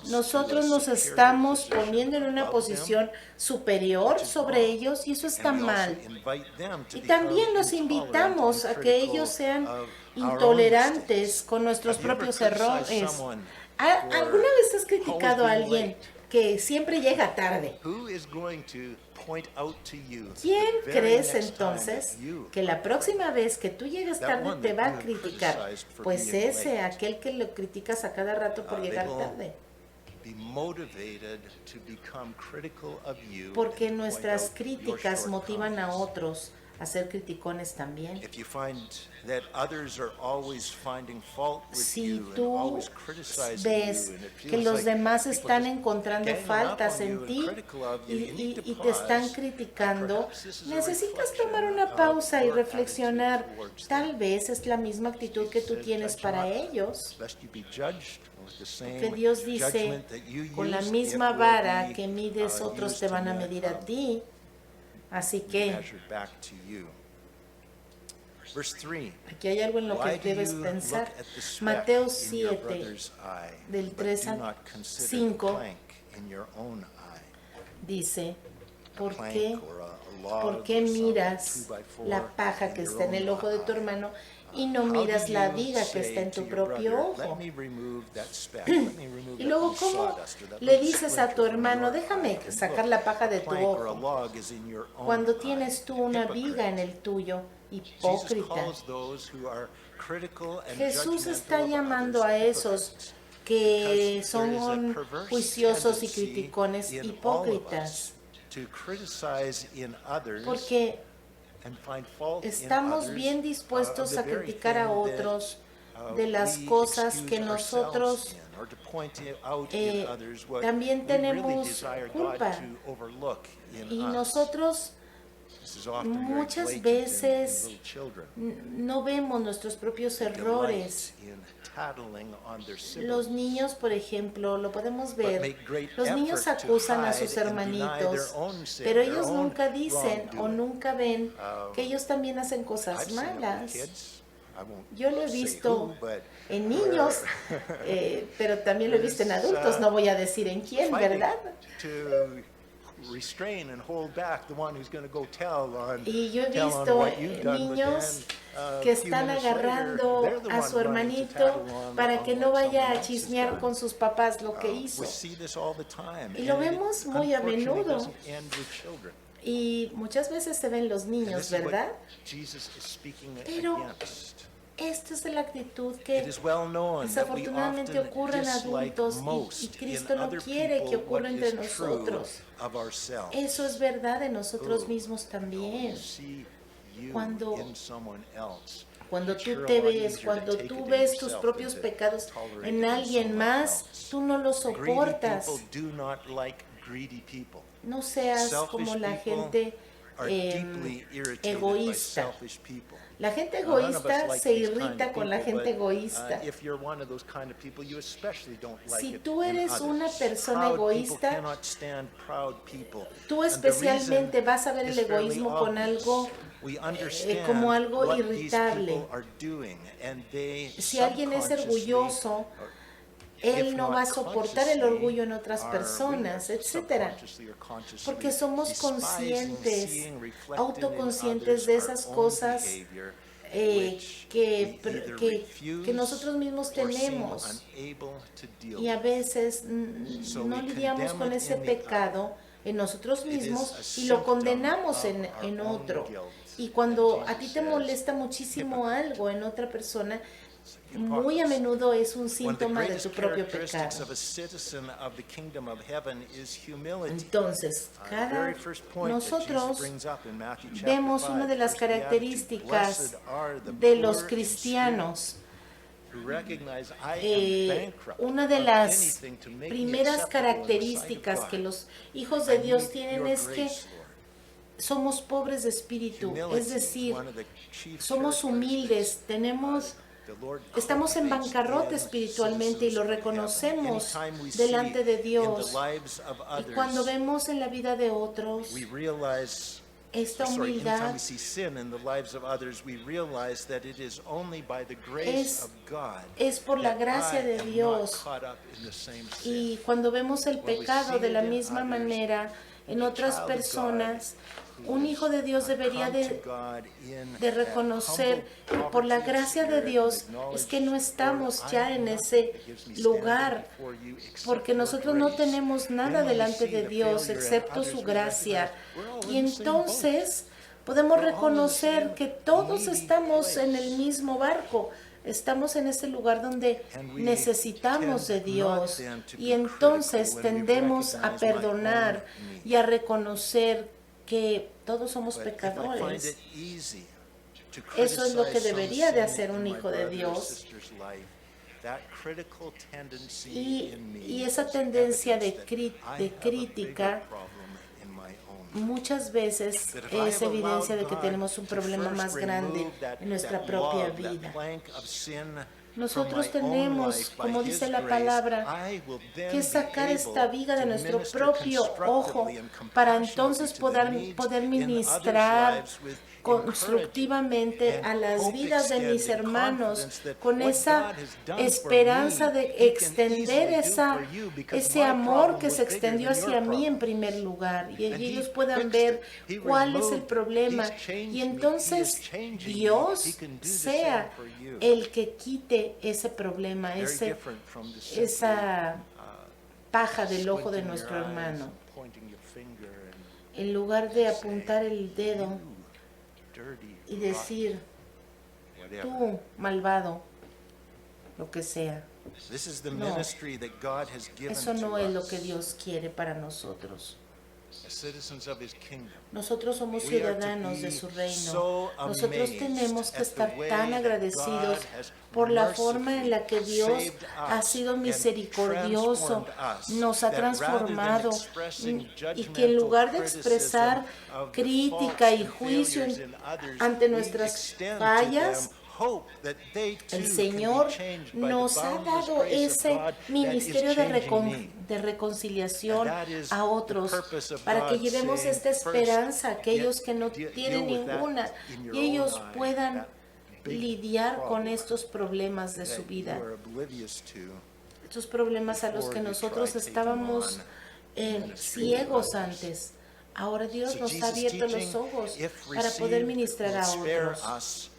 S1: nosotros nos estamos poniendo en una posición superior sobre ellos y eso está mal. Y también los invitamos a que ellos sean intolerantes con nuestros propios errores. ¿Alguna vez has criticado a alguien que siempre llega tarde? ¿Quién crees entonces que la próxima vez que tú llegues tarde te va a criticar? Pues aquel que lo criticas a cada rato por llegar tarde. Porque nuestras críticas motivan a otros a ser criticones también. Si tú ves que los demás están encontrando faltas en ti y te están criticando, necesitas tomar una pausa y reflexionar. Tal vez es la misma actitud que tú tienes para ellos. Que Dios dice, con la misma vara que mides, otros te van a medir a ti. Así que aquí hay algo en lo que debes pensar. Mateo 7, del 3 al 5, dice, ¿por qué miras la paja que está en el ojo de tu hermano y no miras la viga que está en tu propio ojo? Y luego, ¿cómo le dices a tu hermano, déjame sacar la paja de tu ojo, cuando tienes tú una viga en el tuyo? Hipócrita. Jesús está llamando a esos que son juiciosos y criticones hipócritas, porque estamos bien dispuestos a criticar a otros de las cosas que nosotros también tenemos culpa, y nosotros
S3: This is often very
S1: Muchas
S3: blatant
S1: veces
S3: in little children.
S1: no vemos nuestros propios errores.
S3: Delight in tattling on their
S1: Los
S3: siblings.
S1: niños, por ejemplo, lo podemos
S3: But
S1: ver,
S3: make great
S1: los niños
S3: effort to
S1: acusan a
S3: hide
S1: sus
S3: and deny
S1: hermanitos,
S3: their own sin,
S1: pero
S3: their
S1: ellos
S3: own
S1: nunca dicen o
S3: wrongdoing.
S1: nunca ven que ellos también hacen
S3: I've
S1: cosas
S3: seen it with
S1: malas.
S3: kids. I won't
S1: Yo lo he
S3: say
S1: visto
S3: who, but
S1: en niños, pero también lo he visto en adultos, no voy a decir en quién,
S3: fighting
S1: ¿verdad?
S3: to restrain and hold back the one who's going to go tell on
S1: Y yo he
S3: tell on
S1: visto
S3: what you've done, but
S1: niños
S3: then, a
S1: que
S3: few
S1: están
S3: minutes later,
S1: agarrando
S3: they're the
S1: a
S3: one
S1: su
S3: running to
S1: hermanito
S3: tattle on-
S1: para
S3: on
S1: que
S3: what
S1: no vaya
S3: someone
S1: a
S3: else has
S1: chismear
S3: done.
S1: con sus papás lo que hizo.
S3: We see this all the time,
S1: Y lo
S3: and it
S1: vemos muy a
S3: unfortunately
S1: menudo.
S3: doesn't end with children.
S1: Y muchas veces se ven los
S3: And
S1: niños,
S3: this is what
S1: ¿verdad?
S3: Jesus is speaking
S1: Pero
S3: against.
S1: esta es la actitud
S3: It
S1: que
S3: is well known that we
S1: desafortunadamente
S3: often
S1: ocurre en
S3: dislike
S1: adultos y
S3: most
S1: Cristo
S3: in
S1: no
S3: other
S1: quiere que
S3: people
S1: ocurra
S3: what
S1: entre
S3: is true
S1: nosotros.
S3: of ourselves.
S1: Eso es verdad de nosotros
S3: Ooh.
S1: mismos también.
S3: See you
S1: Cuando-
S3: in someone else.
S1: Cuando
S3: It's
S1: tú
S3: sure a
S1: te
S3: lot
S1: ves,
S3: easier to
S1: cuando
S3: take
S1: tú
S3: it in
S1: ves tus
S3: yourself
S1: propios
S3: than to
S1: pecados
S3: tolerate
S1: en
S3: it in
S1: alguien
S3: someone
S1: más,
S3: else.
S1: tú no lo
S3: Greedy
S1: soportas.
S3: people do not like greedy people.
S1: No seas
S3: Selfish
S1: como la
S3: people
S1: gente
S3: are deeply irritated by
S1: egoísta.
S3: selfish people.
S1: La gente
S3: Now, none of us
S1: egoísta
S3: like
S1: se
S3: these kind
S1: irrita
S3: of
S1: con la
S3: people,
S1: gente
S3: but,
S1: egoísta.
S3: if you're one of those kind of people, you especially don't like
S1: Si
S3: it
S1: tú
S3: in
S1: eres
S3: others.
S1: una persona
S3: Proud
S1: egoísta,
S3: people cannot stand proud people.
S1: tú
S3: And the
S1: especialmente
S3: reason
S1: vas a ver
S3: is
S1: el
S3: fairly
S1: egoísmo con
S3: obvious.
S1: algo
S3: We understand
S1: como algo
S3: what these
S1: irritable.
S3: people are doing, and they
S1: Si alguien es
S3: subconsciously,
S1: orgulloso,
S3: or
S1: él
S3: if
S1: no
S3: not
S1: va a soportar el
S3: consciously,
S1: orgullo en otras
S3: are
S1: personas,
S3: we
S1: etcétera.
S3: subconsciously or consciously
S1: Porque somos
S3: despising,
S1: conscientes,
S3: seeing reflected
S1: autoconscientes
S3: in others
S1: de
S3: our
S1: esas
S3: own
S1: cosas
S3: behavior, which
S1: que
S3: we either
S1: que
S3: refuse
S1: nosotros mismos
S3: or seem
S1: tenemos.
S3: unable to deal
S1: Y a
S3: with.
S1: veces
S3: So
S1: no
S3: we
S1: lidiamos
S3: condemn
S1: con
S3: it
S1: ese
S3: in the other.
S1: pecado en nosotros
S3: It is
S1: mismos
S3: a
S1: y lo
S3: symptom
S1: condenamos
S3: of
S1: en
S3: our own
S1: otro.
S3: guilt.
S1: Y cuando
S3: And
S1: a ti
S3: Jesus
S1: te
S3: says,
S1: molesta muchísimo algo en otra persona,
S3: hypocrisy.
S1: muy a menudo es un
S3: One of the
S1: síntoma de
S3: greatest
S1: tu propio
S3: characteristics
S1: pecado.
S3: of a citizen of the kingdom of heaven is humility.
S1: Entonces,
S3: The
S1: cada
S3: very first point that Jesus
S1: nosotros
S3: brings up in Matthew chapter
S1: vemos
S3: 5,
S1: una de las
S3: first beatitude,
S1: características
S3: "Blessed are the
S1: de los
S3: poor in
S1: cristianos.
S3: spirit, who recognize I am bankrupt,
S1: Una de
S3: of
S1: las
S3: anything to make me
S1: primeras
S3: acceptable in the sight of
S1: características
S3: God.
S1: que los hijos de
S3: I
S1: Dios
S3: need
S1: tienen
S3: your
S1: es que
S3: grace, Lord."
S1: somos pobres de espíritu,
S3: Humility
S1: es decir,
S3: one of the chief
S1: somos humildes, tenemos,
S3: The Lord
S1: estamos en
S3: cultivates
S1: bancarrota
S3: in
S1: espiritualmente y lo
S3: citizens of heaven.
S1: reconocemos
S3: Anytime we
S1: delante
S3: see
S1: de
S3: in
S1: Dios.
S3: the lives of
S1: Y
S3: others,
S1: cuando vemos en la vida de otros
S3: we realize
S1: esta
S3: anytime
S1: humildad,
S3: we see sin in the lives of others, we realize that it is only by the grace
S1: Es-
S3: of God
S1: es por la
S3: that
S1: gracia
S3: I
S1: de
S3: am
S1: Dios.
S3: not caught up in the same sin.
S1: y cuando vemos el
S3: When we
S1: pecado
S3: see
S1: de la
S3: it in
S1: misma
S3: others,
S1: manera en
S3: a
S1: otras
S3: child of
S1: personas,
S3: God
S1: un hijo de Dios
S3: come
S1: debería
S3: to
S1: de
S3: God in
S1: de
S3: that
S1: reconocer
S3: humble
S1: que por la
S3: poverty of
S1: gracia de
S3: spirit
S1: Dios
S3: and acknowledge,
S1: es que no
S3: "Lord,
S1: estamos
S3: I
S1: ya
S3: am
S1: en
S3: nothing
S1: ese
S3: that gives me
S1: lugar,
S3: standing before you except
S1: porque
S3: your
S1: nosotros no
S3: grace."
S1: tenemos nada
S3: Then when we
S1: delante
S3: see
S1: de
S3: the
S1: Dios
S3: failure in
S1: excepto
S3: others,
S1: su
S3: we
S1: gracia.
S3: recognize we're all
S1: Y
S3: in the same boat.
S1: entonces podemos
S3: We're all in the
S1: reconocer
S3: same
S1: que todos
S3: needy
S1: estamos en el
S3: place.
S1: mismo barco. Estamos en ese lugar donde
S3: And we
S1: necesitamos de
S3: tend
S1: Dios
S3: not then to
S1: y
S3: be
S1: entonces
S3: critical when we
S1: tendemos a
S3: recognize my own
S1: perdonar
S3: need.
S1: y a reconocer que todos somos
S3: But if I find
S1: pecadores.
S3: it easy to
S1: Eso es lo que
S3: criticize
S1: debería
S3: some
S1: de
S3: sin
S1: hacer un
S3: in my
S1: hijo de
S3: brother or
S1: Dios.
S3: sister's life, that critical tendency
S1: Y,
S3: in me
S1: y esa
S3: is
S1: tendencia de,
S3: evidence that I have a bigger
S1: crítica
S3: problem in my own.
S1: muchas veces
S3: That if I
S1: es
S3: have allowed
S1: evidencia de que
S3: God
S1: tenemos un
S3: to
S1: problema
S3: first
S1: más grande
S3: remove that-
S1: en nuestra
S3: that
S1: propia
S3: log, that
S1: vida.
S3: plank of sin
S1: Nosotros
S3: from my own
S1: tenemos,
S3: life by
S1: como
S3: His
S1: dice la
S3: grace,
S1: palabra,
S3: I will then
S1: que
S3: be
S1: sacar esta
S3: able
S1: viga de
S3: to
S1: nuestro
S3: minister
S1: propio ojo
S3: constructively and
S1: para
S3: compassionately
S1: entonces
S3: to the
S1: poder
S3: needs
S1: poder
S3: in
S1: ministrar
S3: others' lives with
S1: constructivamente
S3: encouragement
S1: a
S3: and
S1: las
S3: hope
S1: vidas de mis
S3: extended
S1: hermanos
S3: confidence that
S1: con
S3: what
S1: esa
S3: God has done for
S1: esperanza
S3: me,
S1: de
S3: He can
S1: extender
S3: easily do for you because
S1: ese
S3: my
S1: amor
S3: problem
S1: que
S3: was
S1: se
S3: bigger
S1: extendió
S3: than
S1: hacia
S3: your
S1: mí en
S3: problem.
S1: primer lugar y
S3: And
S1: ellos
S3: He
S1: puedan
S3: fixed
S1: ver
S3: it. He
S1: cuál es el
S3: removed.
S1: problema
S3: He's changed
S1: y
S3: me. He
S1: entonces
S3: is changing me.
S1: Dios
S3: He can do the
S1: sea
S3: same for you.
S1: el que quite ese problema,
S3: Very
S1: ese,
S3: different from the simply,
S1: esa paja del ojo de
S3: squinting
S1: nuestro
S3: your eyes
S1: hermano.
S3: and pointing your finger and
S1: En lugar de apuntar el dedo
S3: you, dirty,
S1: y decir,
S3: rotten, whatever.
S1: tú, malvado, lo que sea.
S3: This is the
S1: No.
S3: ministry that God has given
S1: Eso
S3: to
S1: no es lo
S3: us.
S1: que Dios quiere para nosotros.
S3: as citizens of his kingdom,
S1: Nosotros somos
S3: we are to
S1: ciudadanos de
S3: be
S1: su reino.
S3: so
S1: Nosotros
S3: amazed
S1: tenemos que
S3: at the
S1: estar
S3: way
S1: tan
S3: that
S1: agradecidos
S3: God has
S1: por la forma en la que
S3: mercifully
S1: Dios
S3: saved
S1: ha
S3: us
S1: sido
S3: and
S1: misericordioso,
S3: transformed us,
S1: nos ha
S3: that rather than
S1: transformado
S3: expressing
S1: y que en lugar de
S3: judgmental
S1: expresar
S3: criticism of the
S1: crítica y
S3: faults and
S1: juicio
S3: failures in others,
S1: ante
S3: we
S1: nuestras
S3: extend to
S1: fallas,
S3: them hope that they too
S1: el
S3: can be
S1: Señor
S3: changed by the
S1: nos ha
S3: boundless
S1: dado
S3: grace of
S1: ese
S3: God that is
S1: ministerio
S3: changing me.
S1: de reconciliación
S3: And that is
S1: a otros
S3: the purpose of
S1: para que
S3: God
S1: llevemos
S3: saying,
S1: esta esperanza a
S3: "First,
S1: aquellos
S3: get-
S1: que no
S3: deal
S1: tienen
S3: with that
S1: ninguna
S3: in your
S1: y ellos
S3: own eye,
S1: puedan
S3: that big
S1: lidiar con
S3: problem
S1: estos problemas de su
S3: that
S1: vida,
S3: you are oblivious to.
S1: estos problemas a los
S3: before
S1: que
S3: you
S1: nosotros
S3: try taking
S1: estábamos
S3: on ministry
S1: ciegos
S3: to others.
S1: antes. Ahora Dios
S3: So
S1: nos ha
S3: Jesus'
S1: abierto los
S3: teaching,
S1: ojos
S3: if
S1: para poder
S3: received,
S1: ministrar
S3: will
S1: a
S3: spare
S1: otros.
S3: us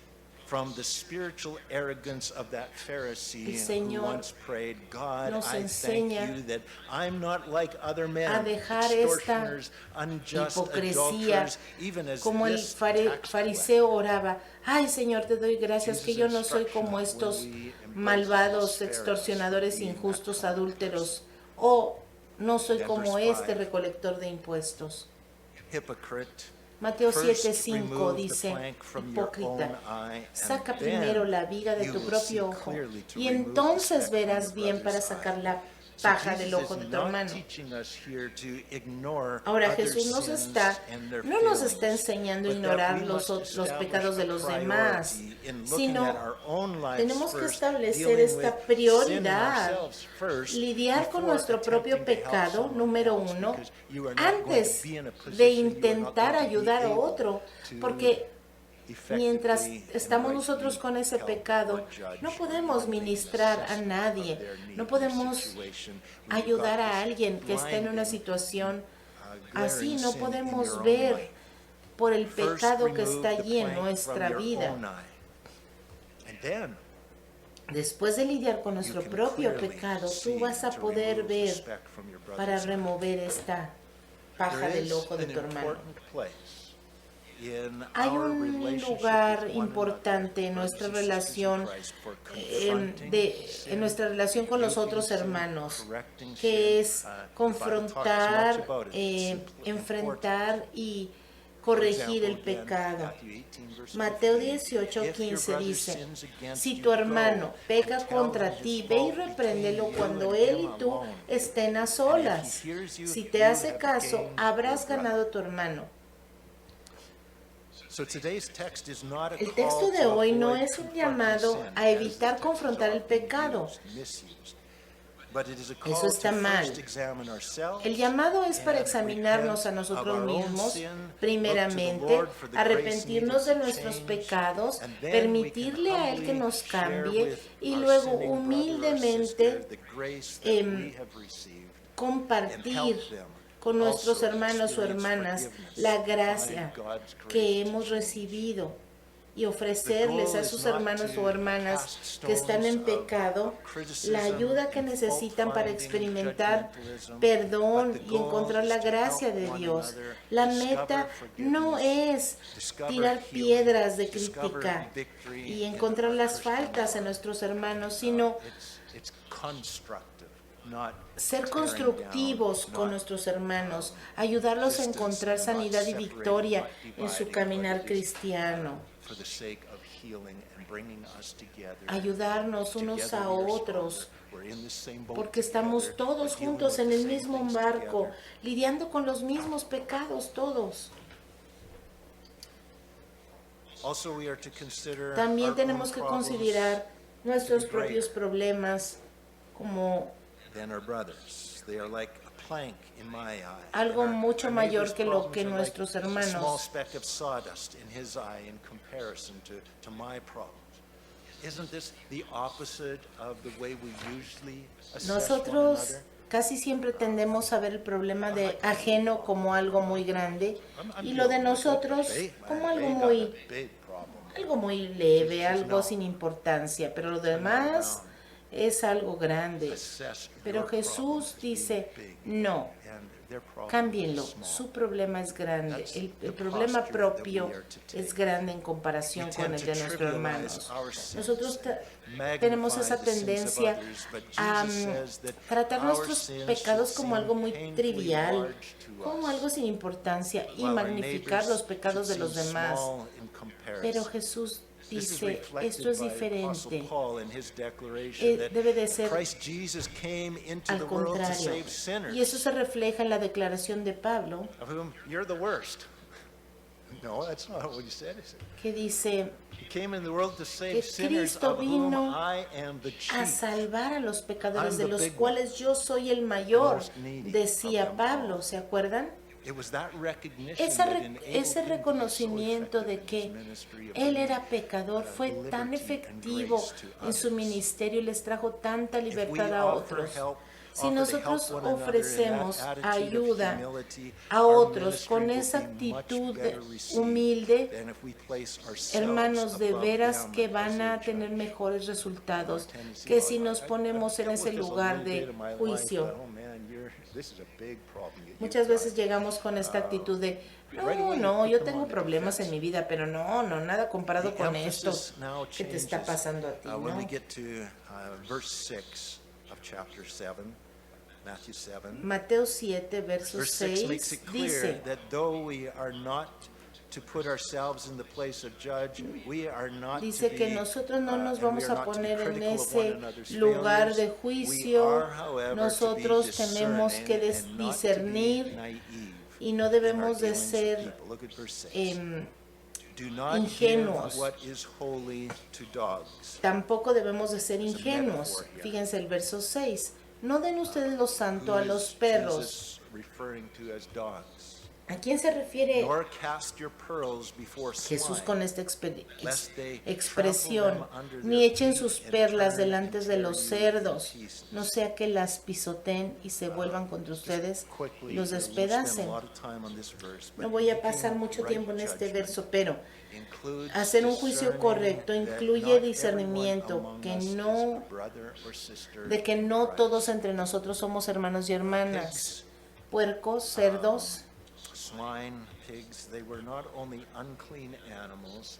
S3: from the spiritual arrogance of that Pharisee
S1: El
S3: who
S1: Señor
S3: once prayed, God,
S1: nos
S3: I thank
S1: enseña
S3: you that I'm not like other men,
S1: a dejar esta
S3: extortioners, unjust
S1: hipocresía,
S3: adulterers, even as
S1: como el
S3: this tax
S1: fariseo oraba, ay Señor, te doy gracias que yo no soy como estos malvados, extorsionadores, injustos, adúlteros, o no soy como este recolector de impuestos.
S3: Hypocrite.
S1: Mateo
S3: First
S1: 7:5
S3: remove the
S1: dice,
S3: plank from your
S1: hipócrita,
S3: own eye, and
S1: saca
S3: then
S1: primero la viga de
S3: you
S1: tu
S3: will
S1: propio
S3: see
S1: ojo
S3: clearly to
S1: y
S3: remove the
S1: entonces
S3: speck
S1: verás
S3: from your
S1: bien para
S3: brother's
S1: sacar
S3: eye.
S1: la
S3: So
S1: paja del
S3: Jesus
S1: ojo
S3: is
S1: de tu
S3: not
S1: hermano.
S3: teaching us here to ignore
S1: Ahora
S3: other
S1: Jesús nos
S3: sins
S1: está,
S3: and their
S1: no nos
S3: feelings,
S1: está enseñando a
S3: but that
S1: ignorar
S3: we
S1: los
S3: must
S1: los pecados de los
S3: establish a
S1: demás,
S3: priority in looking
S1: sino
S3: at our own lives
S1: tenemos que
S3: first,
S1: establecer
S3: dealing
S1: esta
S3: with sin in
S1: prioridad,
S3: ourselves first,
S1: lidiar con
S3: before
S1: nuestro propio
S3: attempting to help
S1: pecado,
S3: someone
S1: número
S3: else,
S1: uno,
S3: because you are not going to
S1: antes
S3: be in a
S1: de
S3: position, you are not
S1: intentar
S3: going to be
S1: ayudar a
S3: able
S1: otro,
S3: to
S1: porque mientras
S3: effectively and
S1: estamos
S3: rightly
S1: nosotros con ese
S3: help
S1: pecado,
S3: or judge
S1: no
S3: or
S1: podemos
S3: even make an
S1: ministrar a
S3: assessment
S1: nadie,
S3: of their need
S1: no
S3: in a
S1: podemos
S3: situation where you've got
S1: ayudar a
S3: this
S1: alguien que está en una
S3: blinding,
S1: situación
S3: glaring
S1: así, no
S3: sin in
S1: podemos
S3: your own
S1: ver
S3: life.
S1: por el
S3: First,
S1: pecado que
S3: remove
S1: está
S3: the
S1: allí en
S3: plank
S1: nuestra
S3: from your
S1: vida.
S3: own eye. And then
S1: Después de lidiar con
S3: you
S1: nuestro
S3: can
S1: propio
S3: clearly
S1: pecado,
S3: see
S1: tú vas a
S3: to
S1: poder
S3: remove the
S1: ver
S3: speck from your
S1: para
S3: brother's eye.
S1: remover esta paja
S3: There
S1: del
S3: is
S1: ojo de
S3: an
S1: tu hermano.
S3: important place in
S1: Hay
S3: our
S1: un
S3: relationship
S1: lugar
S3: with one
S1: importante en
S3: another,
S1: nuestra
S3: brothers and sisters in
S1: relación,
S3: Christ, for
S1: en
S3: confronting sin,
S1: en nuestra relación con los
S3: rebuking
S1: otros
S3: sin,
S1: hermanos,
S3: correcting
S1: que
S3: sin.
S1: es
S3: The Bible talks
S1: confrontar,
S3: much about it. It's simply
S1: enfrentar y
S3: important.
S1: corregir el
S3: For example, again,
S1: pecado.
S3: Matthew 18, verse
S1: Mateo
S3: 15,
S1: 18:15
S3: "If your brother
S1: dice,
S3: sins against
S1: si
S3: you,
S1: tu
S3: go
S1: hermano peca
S3: and tell
S1: contra
S3: him his
S1: ti, ve y
S3: fault
S1: repréndelo
S3: between you
S1: cuando
S3: and
S1: él
S3: him
S1: y tú
S3: alone.
S1: estén a
S3: And if
S1: solas.
S3: he hears you,
S1: Si te
S3: you
S1: hace
S3: have
S1: caso,
S3: gained
S1: habrás
S3: your brother."
S1: ganado a tu hermano.
S3: So today's text is not a
S1: El
S3: call
S1: texto de
S3: to
S1: hoy no
S3: avoid
S1: es un
S3: confronting
S1: llamado
S3: sin,
S1: a
S3: as
S1: evitar
S3: the
S1: confrontar el
S3: text is
S1: pecado.
S3: often misused. But it is a call
S1: Eso está
S3: to
S1: mal.
S3: first examine ourselves
S1: El llamado es para
S3: and
S1: examinarnos a
S3: repent
S1: nosotros
S3: of our own
S1: mismos,
S3: sin, look
S1: primeramente,
S3: to the Lord for the grace
S1: arrepentirnos de
S3: needed to
S1: nuestros
S3: change,
S1: pecados,
S3: and then we can
S1: permitirle a Él que
S3: humbly
S1: nos
S3: share
S1: cambie
S3: with
S1: y
S3: our
S1: luego
S3: sinning brother or
S1: humildemente
S3: sister the grace that we have received,
S1: compartir con nuestros hermanos o hermanas la gracia que hemos recibido y ofrecerles a sus hermanos o hermanas que están en pecado la ayuda que necesitan para experimentar perdón y encontrar la gracia de Dios. La meta no es tirar piedras de crítica y encontrar las faltas en nuestros hermanos, sino
S3: it's constructive, not
S1: ser
S3: tearing
S1: constructivos
S3: down,
S1: con
S3: not
S1: nuestros hermanos, ayudarlos a encontrar sanidad y victoria en su caminar cristiano,
S3: for the sake of healing and bringing us together.
S1: ayudarnos unos
S3: Together
S1: a
S3: we are
S1: otros,
S3: stronger. We're in the same boat
S1: porque estamos
S3: together.
S1: todos
S3: We're dealing
S1: juntos
S3: with
S1: en
S3: the
S1: el
S3: same
S1: mismo
S3: things
S1: barco,
S3: together.
S1: lidiando con los mismos pecados todos.
S3: Also, we are to consider
S1: También
S3: our
S1: tenemos
S3: own
S1: que
S3: problems
S1: considerar nuestros
S3: to be greater
S1: propios problemas como
S3: than our brothers. They are like a plank in my eye.
S1: algo
S3: And our-
S1: mucho
S3: our
S1: mayor
S3: neighbor's
S1: que lo que
S3: problems are
S1: nuestros
S3: like a small
S1: hermanos.
S3: speck of sawdust in his eye in comparison to my problems. Isn't this the opposite of the way we usually assess one
S1: Nosotros
S3: another?
S1: casi siempre tendemos a ver el problema de ajeno como algo muy grande y lo de nosotros como algo muy leve, algo sin importancia, pero lo demás es algo grande. Pero Jesús dice, no,
S3: their problem
S1: cámbienlo.
S3: is small.
S1: Su problema es grande.
S3: That's
S1: El
S3: the
S1: problema
S3: posture
S1: propio
S3: that we are to take.
S1: es grande en comparación
S3: We
S1: con
S3: tend
S1: el
S3: to
S1: de nuestros
S3: trivialize
S1: hermanos.
S3: our sins
S1: Nosotros
S3: and
S1: tenemos
S3: magnify
S1: esa
S3: the sins of
S1: tendencia
S3: others, but
S1: a
S3: Jesus says that
S1: tratar
S3: our
S1: nuestros
S3: sins
S1: pecados
S3: should
S1: como
S3: seem
S1: algo muy
S3: painfully
S1: trivial,
S3: large to
S1: como
S3: us,
S1: algo sin importancia y
S3: while our
S1: magnificar
S3: neighbors
S1: los pecados de
S3: should
S1: los
S3: seem
S1: demás.
S3: small in comparison.
S1: Pero Jesús
S3: This is
S1: dice,
S3: reflected
S1: esto es
S3: by Apostle
S1: diferente.
S3: Paul in his declaration that
S1: Debe de ser
S3: Christ Jesus came into
S1: al
S3: the world to
S1: contrario.
S3: save sinners,
S1: Y eso se refleja en la declaración de Pablo,
S3: of whom you're the worst. No, that's not what he said. He said,
S1: que dice
S3: he came in the world to save
S1: que
S3: sinners,
S1: Cristo
S3: of whom
S1: vino
S3: I am the
S1: a
S3: chief.
S1: salvar a los pecadores,
S3: I'm
S1: de
S3: the
S1: los
S3: big one,
S1: cuales yo soy el mayor,
S3: most needy
S1: decía
S3: of them
S1: Pablo,
S3: all.
S1: ¿se acuerdan?
S3: It was that recognition
S1: Ese,
S3: that enabled
S1: ese
S3: him to be so
S1: reconocimiento de
S3: effective in
S1: que
S3: his ministry of
S1: él
S3: bringing,
S1: era pecador fue tan
S3: liberty and
S1: efectivo
S3: grace to
S1: en su
S3: others.
S1: ministerio y les trajo tanta
S3: If we
S1: libertad a
S3: offer
S1: otros.
S3: help,
S1: Si
S3: offer to
S1: nosotros
S3: help one another in
S1: ofrecemos
S3: that attitude of
S1: ayuda
S3: humility,
S1: a
S3: our
S1: otros
S3: ministry
S1: con
S3: will
S1: esa
S3: be much
S1: actitud
S3: better received
S1: humilde,
S3: than if we place ourselves
S1: hermanos, de
S3: above
S1: veras
S3: them
S1: que
S3: as
S1: van
S3: a
S1: a tener
S3: judge.
S1: mejores resultados
S3: Our tendency,
S1: que
S3: oh,
S1: si nos
S3: I've
S1: ponemos en
S3: dealt
S1: ese
S3: with this a
S1: lugar
S3: little
S1: de
S3: bit in my life,
S1: juicio.
S3: but, oh, man, this is a big problem that you've
S1: Muchas
S3: got.
S1: veces llegamos con esta actitud de,
S3: right
S1: no,
S3: away
S1: no,
S3: you
S1: yo
S3: come
S1: tengo
S3: on to
S1: problemas en
S3: defense.
S1: mi vida, pero no, nada comparado
S3: The
S1: con esto
S3: emphasis now
S1: que te está
S3: changes,
S1: pasando a ti,
S3: when we
S1: ¿no?
S3: get to verse 6 of chapter 7, Matthew 7.
S1: Mateo 7, verso
S3: Verse 6 makes
S1: 6
S3: it clear
S1: dice,
S3: that though we are not to put ourselves in the place of judge, we are not to
S1: dice que
S3: be,
S1: nosotros no nos
S3: and we
S1: vamos
S3: are
S1: a
S3: not to be
S1: poner en
S3: critical of one
S1: ese
S3: another's
S1: lugar de
S3: failures.
S1: juicio.
S3: We are, however,
S1: Nosotros
S3: to be
S1: tenemos que
S3: discerning and not to be
S1: discernir
S3: naive
S1: y no
S3: in our
S1: debemos de
S3: dealings with
S1: ser
S3: people. Look at verse 6. Do not
S1: ingenuos.
S3: give what is holy to dogs.
S1: Tampoco debemos de ser
S3: It's a
S1: ingenuos.
S3: metaphor here.
S1: Fíjense el verso 6. No den ustedes lo santo a
S3: Who
S1: los
S3: is
S1: perros.
S3: Jesus referring to as dogs?
S1: ¿A quién se refiere
S3: Nor cast your pearls before
S1: Jesús
S3: swine,
S1: con esta
S3: lest they
S1: expresión?
S3: trample them under
S1: Ni
S3: their
S1: echen
S3: feet
S1: sus
S3: and
S1: perlas
S3: turn
S1: delante
S3: and
S1: de
S3: tear
S1: los
S3: you in
S1: cerdos,
S3: pieces.
S1: no sea que las pisoteen y se vuelvan contra ustedes
S3: Quickly,
S1: y los
S3: we won't spend
S1: despedacen.
S3: a lot of time on this verse, but
S1: No voy a
S3: making
S1: pasar mucho
S3: right
S1: tiempo en este
S3: judgment
S1: verso, pero
S3: includes
S1: hacer un juicio
S3: discerning
S1: correcto
S3: that
S1: incluye
S3: not
S1: discernimiento,
S3: everyone among
S1: que
S3: us is
S1: no-
S3: brother or sister
S1: de que
S3: in
S1: no
S3: Christ.
S1: todos entre nosotros somos hermanos y hermanas. Puercos, cerdos,
S3: Swine, pigs, they were not only unclean animals,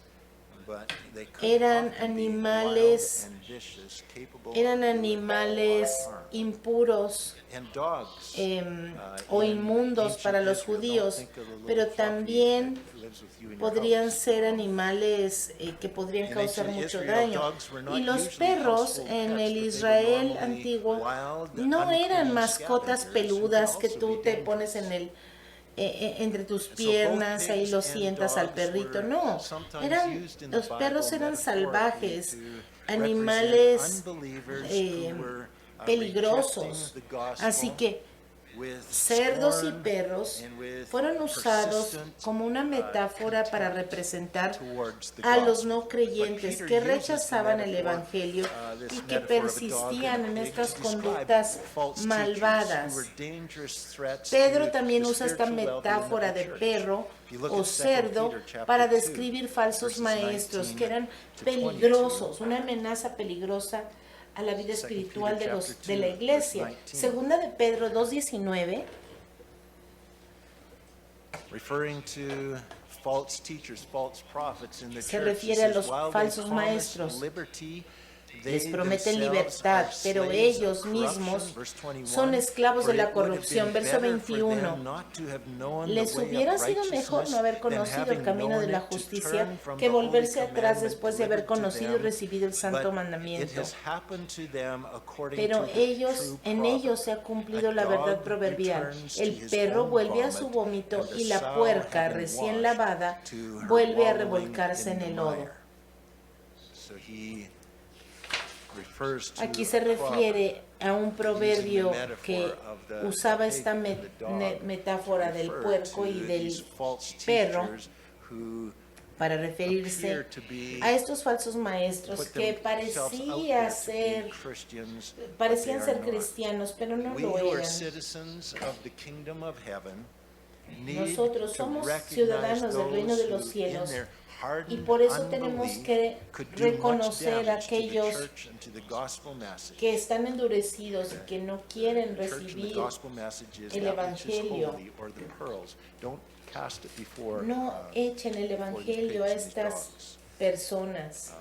S3: but they could
S1: Eran
S3: often be
S1: animales-
S3: wild and vicious, capable
S1: eran
S3: of doing
S1: animales
S3: harm.
S1: impuros
S3: And dogs,
S1: o
S3: in
S1: inmundos
S3: ancient
S1: para los
S3: Israel, don't
S1: judíos,
S3: think of the little
S1: pero
S3: puppy
S1: también
S3: that lives with you in your
S1: podrían
S3: house.
S1: ser animales que podrían
S3: In
S1: causar
S3: ancient
S1: mucho
S3: Israel,
S1: daño.
S3: dogs were not
S1: Y los
S3: usually
S1: perros
S3: household
S1: en
S3: pets,
S1: el
S3: but they were
S1: Israel
S3: normally
S1: antiguo
S3: wild,
S1: no
S3: unclean
S1: eran mascotas
S3: scavengers who
S1: peludas
S3: could
S1: que
S3: also
S1: tú
S3: be
S1: te
S3: dangerous.
S1: pones en el entre tus
S3: So both
S1: piernas, ahí
S3: pigs
S1: lo
S3: and
S1: sientas al
S3: dogs
S1: perrito.
S3: were
S1: No,
S3: sometimes used in the
S1: los perros
S3: Bible
S1: eran
S3: metaphorically
S1: salvajes,
S3: to
S1: animales
S3: represent unbelievers who were,
S1: peligrosos.
S3: rejecting the gospel
S1: Así que
S3: with
S1: cerdos y
S3: scorn
S1: perros
S3: and with
S1: fueron usados
S3: persistent,
S1: como una metáfora para
S3: contempt
S1: representar
S3: towards the
S1: a los
S3: gospel.
S1: no
S3: But
S1: creyentes
S3: Peter
S1: que
S3: uses the
S1: rechazaban el
S3: metaphor,
S1: Evangelio
S3: this
S1: y que
S3: metaphor of a dog
S1: persistían
S3: and a
S1: en
S3: pig
S1: estas
S3: to describe
S1: conductas
S3: false
S1: malvadas.
S3: teachers who were dangerous threats
S1: Pedro
S3: to
S1: también
S3: the
S1: usa esta
S3: spiritual well-being of the
S1: metáfora de
S3: church.
S1: perro
S3: If you look
S1: o
S3: at 2
S1: cerdo
S3: Peter chapter
S1: para
S3: 2,
S1: describir falsos
S3: verses
S1: maestros
S3: 19
S1: que eran
S3: to 22.
S1: peligrosos, una amenaza peligrosa a la vida
S3: 2
S1: espiritual
S3: Peter
S1: de
S3: chapter
S1: de la
S3: 2,
S1: iglesia.
S3: verse 19.
S1: Segunda de Pedro 2:19
S3: referring to false teachers, false prophets in the
S1: se
S3: church.
S1: refiere a
S3: It says,
S1: los
S3: "While they
S1: falsos
S3: promise
S1: maestros,
S3: liberty,
S1: les
S3: they
S1: prometen
S3: themselves
S1: libertad,
S3: are
S1: pero
S3: slaves
S1: ellos
S3: of corruption."
S1: mismos
S3: Verse 21,
S1: son esclavos de
S3: "For
S1: la
S3: it would have
S1: corrupción."
S3: been
S1: Verso
S3: better for
S1: 21,
S3: them not to have known the
S1: les
S3: way of
S1: hubiera sido mejor no haber
S3: righteousness than
S1: conocido el
S3: having
S1: camino de
S3: known
S1: la
S3: it, to
S1: justicia
S3: turn from
S1: que
S3: the holy
S1: volverse atrás
S3: commandment
S1: después de haber
S3: delivered to
S1: conocido y
S3: them.
S1: recibido el santo
S3: But
S1: mandamiento.
S3: it has happened to them according
S1: Pero
S3: to the
S1: ellos,
S3: true
S1: en
S3: proverb.
S1: ellos se ha cumplido
S3: A
S1: la verdad
S3: dog
S1: proverbial.
S3: returns to
S1: El
S3: his
S1: perro
S3: own
S1: vuelve a su
S3: vomit,
S1: vómito
S3: and the
S1: y la
S3: sow,
S1: puerca
S3: having
S1: recién
S3: washed,
S1: lavada
S3: to her
S1: vuelve a
S3: wallowing
S1: revolcarse en
S3: in the
S1: el lodo.
S3: mire. So he refers to
S1: Aquí se
S3: a proverb,
S1: refiere a un proverbio
S3: using the metaphor
S1: que
S3: of the
S1: usaba
S3: pig
S1: esta
S3: and the dog
S1: metáfora
S3: to
S1: del
S3: refer
S1: puerco
S3: to
S1: y del
S3: these false
S1: perro
S3: teachers who
S1: para referirse
S3: appear to be
S1: a estos falsos maestros
S3: put
S1: que
S3: themselves out there
S1: parecía
S3: to
S1: ser,
S3: be Christians, but
S1: parecían
S3: they
S1: ser
S3: are not.
S1: cristianos, pero no
S3: We
S1: lo
S3: who are
S1: eran.
S3: citizens of the kingdom of heaven need
S1: Nosotros
S3: to
S1: somos
S3: recognize
S1: ciudadanos del reino de
S3: those
S1: los
S3: who, in
S1: cielos,
S3: their
S1: y
S3: hardened
S1: por eso tenemos
S3: unbelief,
S1: que
S3: could do much
S1: reconocer a
S3: damage to the
S1: aquellos
S3: church and to the gospel message.
S1: que están endurecidos y que no quieren
S3: The church and the
S1: recibir
S3: gospel message is
S1: el
S3: that which is
S1: evangelio.
S3: holy, or the pearls. Don't cast it before
S1: No echen el
S3: before these
S1: evangelio a
S3: pigs and these
S1: estas
S3: dogs.
S1: personas.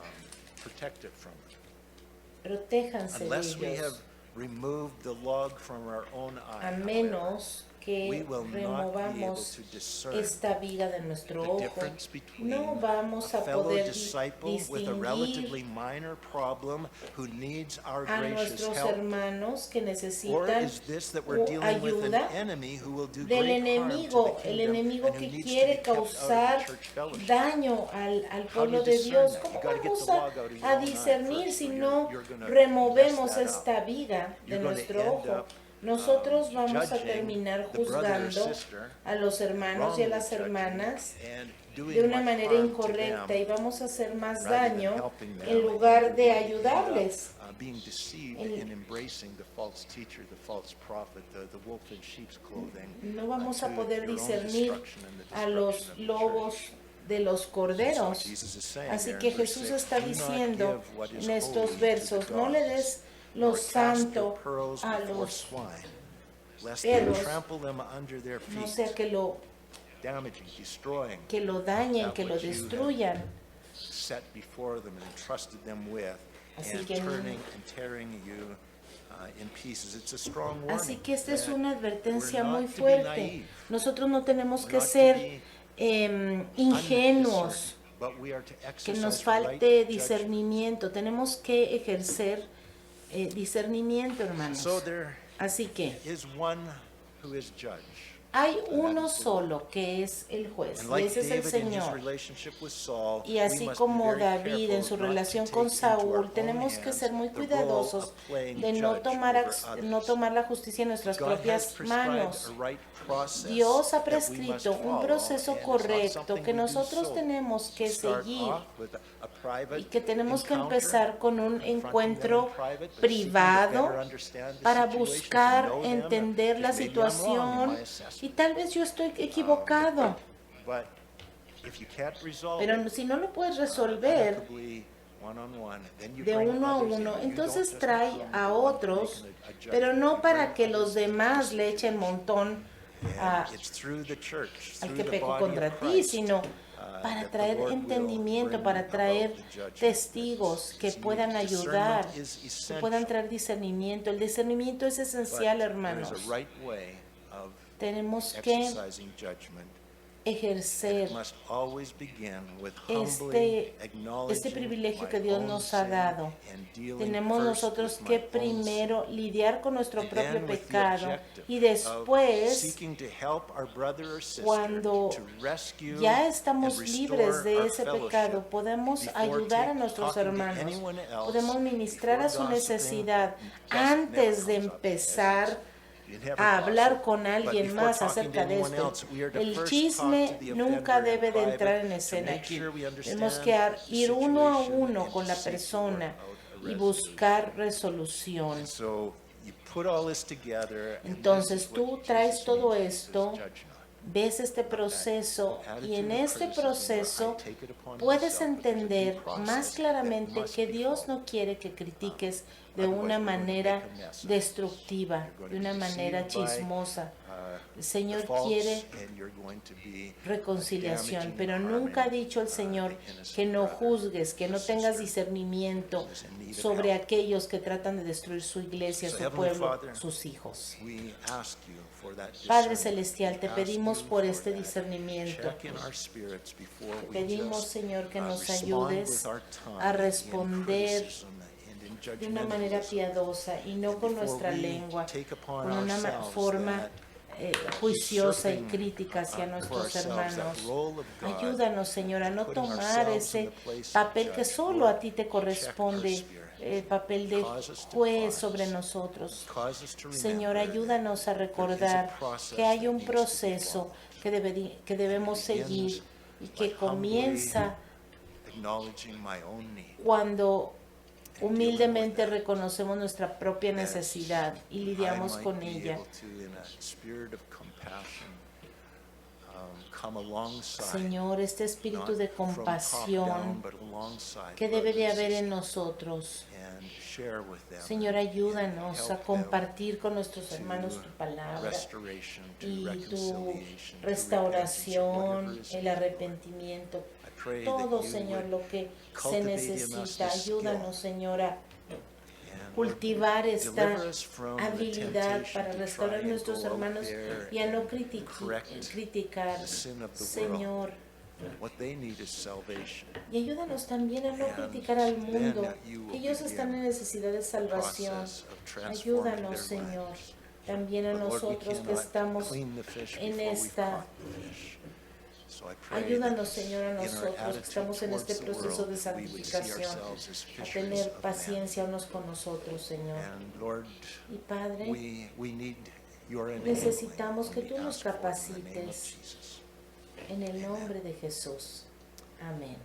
S3: Protect it from it.
S1: Protéjanse de
S3: Unless we have
S1: ellos,
S3: removed the log from our own eye,
S1: a
S3: however,
S1: menos
S3: we
S1: que
S3: will not be able
S1: removamos
S3: to discern
S1: esta viga de nuestro
S3: the
S1: ojo.
S3: difference between
S1: No vamos
S3: a
S1: a
S3: fellow
S1: poder
S3: disciple with a relatively
S1: distinguir
S3: minor problem who needs our
S1: a
S3: gracious
S1: nuestros
S3: help,
S1: hermanos que
S3: or
S1: necesitan
S3: is this that we're dealing with an
S1: ayuda
S3: enemy who will do
S1: del
S3: great harm to
S1: enemigo,
S3: the
S1: el
S3: kingdom
S1: enemigo
S3: and who
S1: que
S3: needs to
S1: quiere
S3: be kept out of
S1: causar
S3: the church fellowship?
S1: daño al
S3: How do you
S1: pueblo de
S3: discern
S1: Dios.
S3: that?
S1: ¿Cómo
S3: You gotta get
S1: vamos
S3: the log out of your
S1: a
S3: own eye
S1: discernir
S3: first,
S1: si
S3: or
S1: no
S3: you're gonna
S1: removemos
S3: mess that up.
S1: esta viga de
S3: You're gonna
S1: nuestro
S3: end
S1: ojo?
S3: up,
S1: Nosotros vamos a
S3: judging
S1: terminar
S3: the brother or
S1: juzgando
S3: sister,
S1: a los hermanos y a
S3: wrongly
S1: las
S3: judging
S1: hermanas
S3: and doing
S1: de una
S3: much
S1: manera
S3: harm to
S1: incorrecta
S3: them
S1: y vamos a hacer más
S3: rather than
S1: daño
S3: helping them,
S1: en lugar
S3: and
S1: de
S3: you're gonna end
S1: ayudarles.
S3: up, being deceived
S1: En-
S3: in embracing the false teacher, the false prophet, the wolf in sheep's clothing.
S1: No vamos a
S3: to
S1: poder
S3: your own
S1: discernir
S3: destruction and the
S1: a los
S3: destruction of the
S1: lobos
S3: church.
S1: de los
S3: That's
S1: corderos.
S3: what Jesus is saying
S1: Así
S3: there
S1: que
S3: in verse
S1: Jesús
S3: 6.
S1: está
S3: Do not
S1: diciendo
S3: give what is
S1: en estos
S3: holy to
S1: versos,
S3: the
S1: no le
S3: dogs,
S1: des
S3: nor
S1: lo
S3: cast your
S1: santo
S3: pearls
S1: a
S3: before
S1: los
S3: swine, lest they
S1: perros,
S3: trample them under their
S1: no
S3: feet,
S1: sea
S3: damaging, destroying
S1: que lo dañen,
S3: that
S1: que lo
S3: which you have
S1: destruyan.
S3: set before them and entrusted them with,
S1: Así
S3: and
S1: que-
S3: turning and tearing you in pieces. It's a strong warning.
S1: Así que esta es
S3: that
S1: una advertencia
S3: we're
S1: muy
S3: not to be
S1: fuerte.
S3: naive.
S1: Nosotros no tenemos
S3: We're
S1: que
S3: not to
S1: ser
S3: be
S1: ingenuos,
S3: undiscerning, but we are to
S1: que
S3: exercise
S1: nos
S3: right
S1: falte
S3: judgment.
S1: discernimiento. Tenemos que ejercer discernimiento, hermanos.
S3: So there
S1: Así que
S3: is one who is judge.
S1: hay uno solo que es el juez,
S3: And
S1: y
S3: like
S1: ese es el
S3: David in his
S1: Señor.
S3: relationship with Saul,
S1: Y
S3: we
S1: así
S3: must be
S1: como
S3: very
S1: David en
S3: careful
S1: su
S3: not to
S1: relación
S3: take
S1: con
S3: into our
S1: Saúl,
S3: own
S1: tenemos que
S3: hands
S1: ser muy
S3: the role
S1: cuidadosos
S3: of playing
S1: de no
S3: judge
S1: tomar,
S3: over
S1: no
S3: others.
S1: tomar la justicia en nuestras
S3: God has
S1: propias
S3: prescribed
S1: manos.
S3: a right process
S1: Dios ha
S3: that we must
S1: prescrito un
S3: follow,
S1: proceso
S3: and it's not
S1: correcto
S3: something
S1: que
S3: we do
S1: nosotros
S3: solely.
S1: tenemos que
S3: Start
S1: seguir
S3: off with a private
S1: y que tenemos que
S3: encounter,
S1: empezar con un
S3: confronting them in
S1: encuentro
S3: private, but seeking to
S1: privado
S3: better understand the
S1: para
S3: situation,
S1: buscar
S3: know them,
S1: entender la
S3: because maybe I'm wrong in
S1: situación
S3: my
S1: y
S3: assessment.
S1: tal vez yo estoy equivocado,
S3: But if you can't resolve
S1: pero
S3: it
S1: si no lo puedes resolver
S3: amicably, one-on-one, then you
S1: de
S3: bring
S1: uno a
S3: others in.
S1: uno,
S3: You don't
S1: entonces
S3: just
S1: trae
S3: come
S1: a
S3: along
S1: otros,
S3: making a judgment.
S1: pero no
S3: You
S1: para
S3: bring
S1: que los
S3: others into
S1: demás
S3: the
S1: le echen montón a-
S3: And it's through the church,
S1: al
S3: through
S1: que
S3: the
S1: pecó
S3: body
S1: contra
S3: of
S1: ti,
S3: Christ,
S1: sino
S3: that
S1: para
S3: the
S1: traer
S3: Lord will
S1: entendimiento,
S3: bring
S1: para
S3: about
S1: traer
S3: the judgment.
S1: testigos que
S3: It's
S1: puedan
S3: needed.
S1: ayudar,
S3: Discernment is
S1: que
S3: essential,
S1: puedan traer discernimiento. El discernimiento es
S3: but
S1: esencial,
S3: there
S1: hermanos.
S3: is a right way of
S1: Tenemos que
S3: exercising judgment.
S1: ejercer
S3: Must always begin with humbly
S1: este
S3: acknowledging
S1: privilegio
S3: my
S1: que Dios
S3: own
S1: nos ha
S3: sin
S1: dado.
S3: and dealing
S1: Tenemos
S3: first
S1: nosotros
S3: with
S1: que
S3: my own
S1: primero lidiar con nuestro
S3: sin.
S1: propio
S3: And then with the
S1: pecado
S3: objective
S1: y
S3: of
S1: después,
S3: seeking to help our brother or sister
S1: cuando
S3: to rescue
S1: ya estamos
S3: and restore
S1: libres de
S3: our
S1: ese
S3: fellowship
S1: pecado, podemos
S3: before
S1: ayudar a nuestros
S3: talking to
S1: hermanos,
S3: anyone else,
S1: podemos ministrar a
S3: before
S1: su
S3: gossiping.
S1: necesidad
S3: Gossip
S1: antes de
S3: never comes up.
S1: empezar
S3: You never
S1: a hablar
S3: gossip.
S1: con
S3: But
S1: alguien
S3: before
S1: más
S3: talking to
S1: acerca de
S3: anyone
S1: esto.
S3: else, we are to
S1: El
S3: first
S1: chisme
S3: talk to the
S1: nunca
S3: offender
S1: debe
S3: in
S1: de entrar en
S3: private to
S1: escena
S3: make
S1: aquí.
S3: sure we
S1: Tenemos
S3: understand
S1: que
S3: the
S1: ir uno a
S3: situation
S1: uno
S3: and
S1: con la
S3: to seek
S1: persona
S3: out a
S1: y
S3: resolution.
S1: buscar resolución.
S3: So you put all this together, and
S1: Entonces
S3: this is
S1: tú
S3: what
S1: traes
S3: Jesus
S1: todo
S3: means,
S1: esto,
S3: says, "Judge not."
S1: ves este proceso y en
S3: Attitude of
S1: este
S3: criticism
S1: proceso
S3: where I take it upon
S1: puedes
S3: myself, but there's a due
S1: entender
S3: process
S1: más
S3: that
S1: claramente
S3: must
S1: que
S3: be
S1: Dios
S3: followed.
S1: no quiere que critiques de
S3: Otherwise,
S1: una
S3: we're going to
S1: manera
S3: make a mess of it.
S1: destructiva,
S3: You're going
S1: de
S3: to
S1: una
S3: be
S1: manera
S3: deceived by,
S1: chismosa. El
S3: the
S1: Señor
S3: faults,
S1: quiere
S3: and you're going to be
S1: reconciliación,
S3: damaging
S1: pero
S3: and
S1: nunca ha
S3: harming,
S1: dicho el Señor
S3: the innocent
S1: que no
S3: brother
S1: juzgues, que
S3: or
S1: no tengas
S3: sister
S1: discernimiento
S3: who is in need of
S1: sobre
S3: help.
S1: aquellos que tratan de destruir su iglesia,
S3: So,
S1: su
S3: Heavenly
S1: pueblo,
S3: Father,
S1: sus hijos.
S3: We ask you for that
S1: Padre
S3: discernment.
S1: Celestial, te
S3: We ask
S1: pedimos
S3: you
S1: por
S3: for
S1: este
S3: that.
S1: discernimiento.
S3: Check in our spirits before
S1: Te
S3: we
S1: pedimos,
S3: just,
S1: Señor, que nos
S3: respond
S1: ayudes
S3: with our tongue
S1: a
S3: in
S1: responder
S3: criticism and in
S1: de una manera
S3: judgmentalism.
S1: piadosa y no
S3: And
S1: con
S3: before
S1: nuestra
S3: we
S1: lengua,
S3: take upon
S1: con una
S3: ourselves
S1: forma
S3: that
S1: juiciosa y
S3: usurping,
S1: crítica hacia
S3: for
S1: nuestros
S3: ourselves that
S1: hermanos.
S3: role of God,
S1: Ayúdanos, Señor, a no
S3: putting
S1: tomar
S3: ourselves in
S1: ese
S3: the place of
S1: papel que
S3: judge,
S1: solo
S3: Lord,
S1: a ti te
S3: check
S1: corresponde,
S3: our spirit.
S1: el papel de
S3: Cause us to
S1: juez
S3: pause.
S1: sobre nosotros.
S3: Cause us to
S1: Señor,
S3: remember
S1: ayúdanos a
S3: there is a
S1: recordar
S3: process
S1: que hay
S3: that
S1: un
S3: needs to be
S1: proceso
S3: followed.
S1: que debemos
S3: Begins
S1: seguir y
S3: by
S1: que
S3: humbly
S1: comienza
S3: acknowledging my own need.
S1: cuando
S3: and
S1: humildemente
S3: dealing with that.
S1: reconocemos nuestra propia
S3: That
S1: necesidad y
S3: I
S1: lidiamos
S3: might
S1: con
S3: be
S1: ella.
S3: able to, in a spirit of compassion, come alongside,
S1: Señor, este espíritu
S3: not
S1: de
S3: from top down,
S1: compasión
S3: but alongside
S1: que debe de
S3: brothers
S1: haber
S3: and
S1: en nosotros.
S3: and share with them,
S1: Señor, ayúdanos
S3: help
S1: a
S3: them
S1: compartir con nuestros
S3: to
S1: hermanos tu palabra
S3: restoration, to
S1: y tu
S3: reconciliation, to
S1: restauración,
S3: repentance, whatever is
S1: el
S3: needed.
S1: arrepentimiento,
S3: I pray
S1: todo,
S3: that you
S1: Señor,
S3: would
S1: lo que se
S3: cultivate in us
S1: necesita.
S3: this
S1: Ayúdanos,
S3: skill.
S1: Señor, a
S3: And Lord,
S1: cultivar esta
S3: deliver us from the
S1: habilidad
S3: temptation
S1: para
S3: to
S1: restaurar
S3: try and
S1: nuestros
S3: go out
S1: hermanos
S3: there
S1: y a no
S3: and correct
S1: criticar,
S3: the sin of the
S1: Señor.
S3: What they need is salvation.
S1: Y ayúdanos también a no
S3: And
S1: criticar al
S3: then
S1: mundo.
S3: you will
S1: Ellos están en
S3: begin
S1: necesidad de salvación.
S3: Process of transforming
S1: Ayúdanos,
S3: their
S1: Señor.
S3: lives.
S1: También a
S3: But Lord, we
S1: nosotros que
S3: cannot
S1: estamos
S3: clean the fish
S1: en
S3: before we've
S1: esta.
S3: caught the fish. So I pray
S1: Ayúdanos,
S3: that
S1: Señor, a
S3: in our
S1: nosotros que
S3: attitude
S1: estamos en este
S3: towards the
S1: proceso de
S3: world, we would see
S1: santificación,
S3: ourselves as
S1: a
S3: fishers
S1: tener
S3: of men.
S1: paciencia unos con nosotros, Señor.
S3: And Lord,
S1: Y Padre,
S3: we need your enabling,
S1: necesitamos que
S3: and
S1: tú
S3: we
S1: nos
S3: ask for it in the name of
S1: capacites.
S3: Jesus.
S1: En el nombre de Jesús. Amén.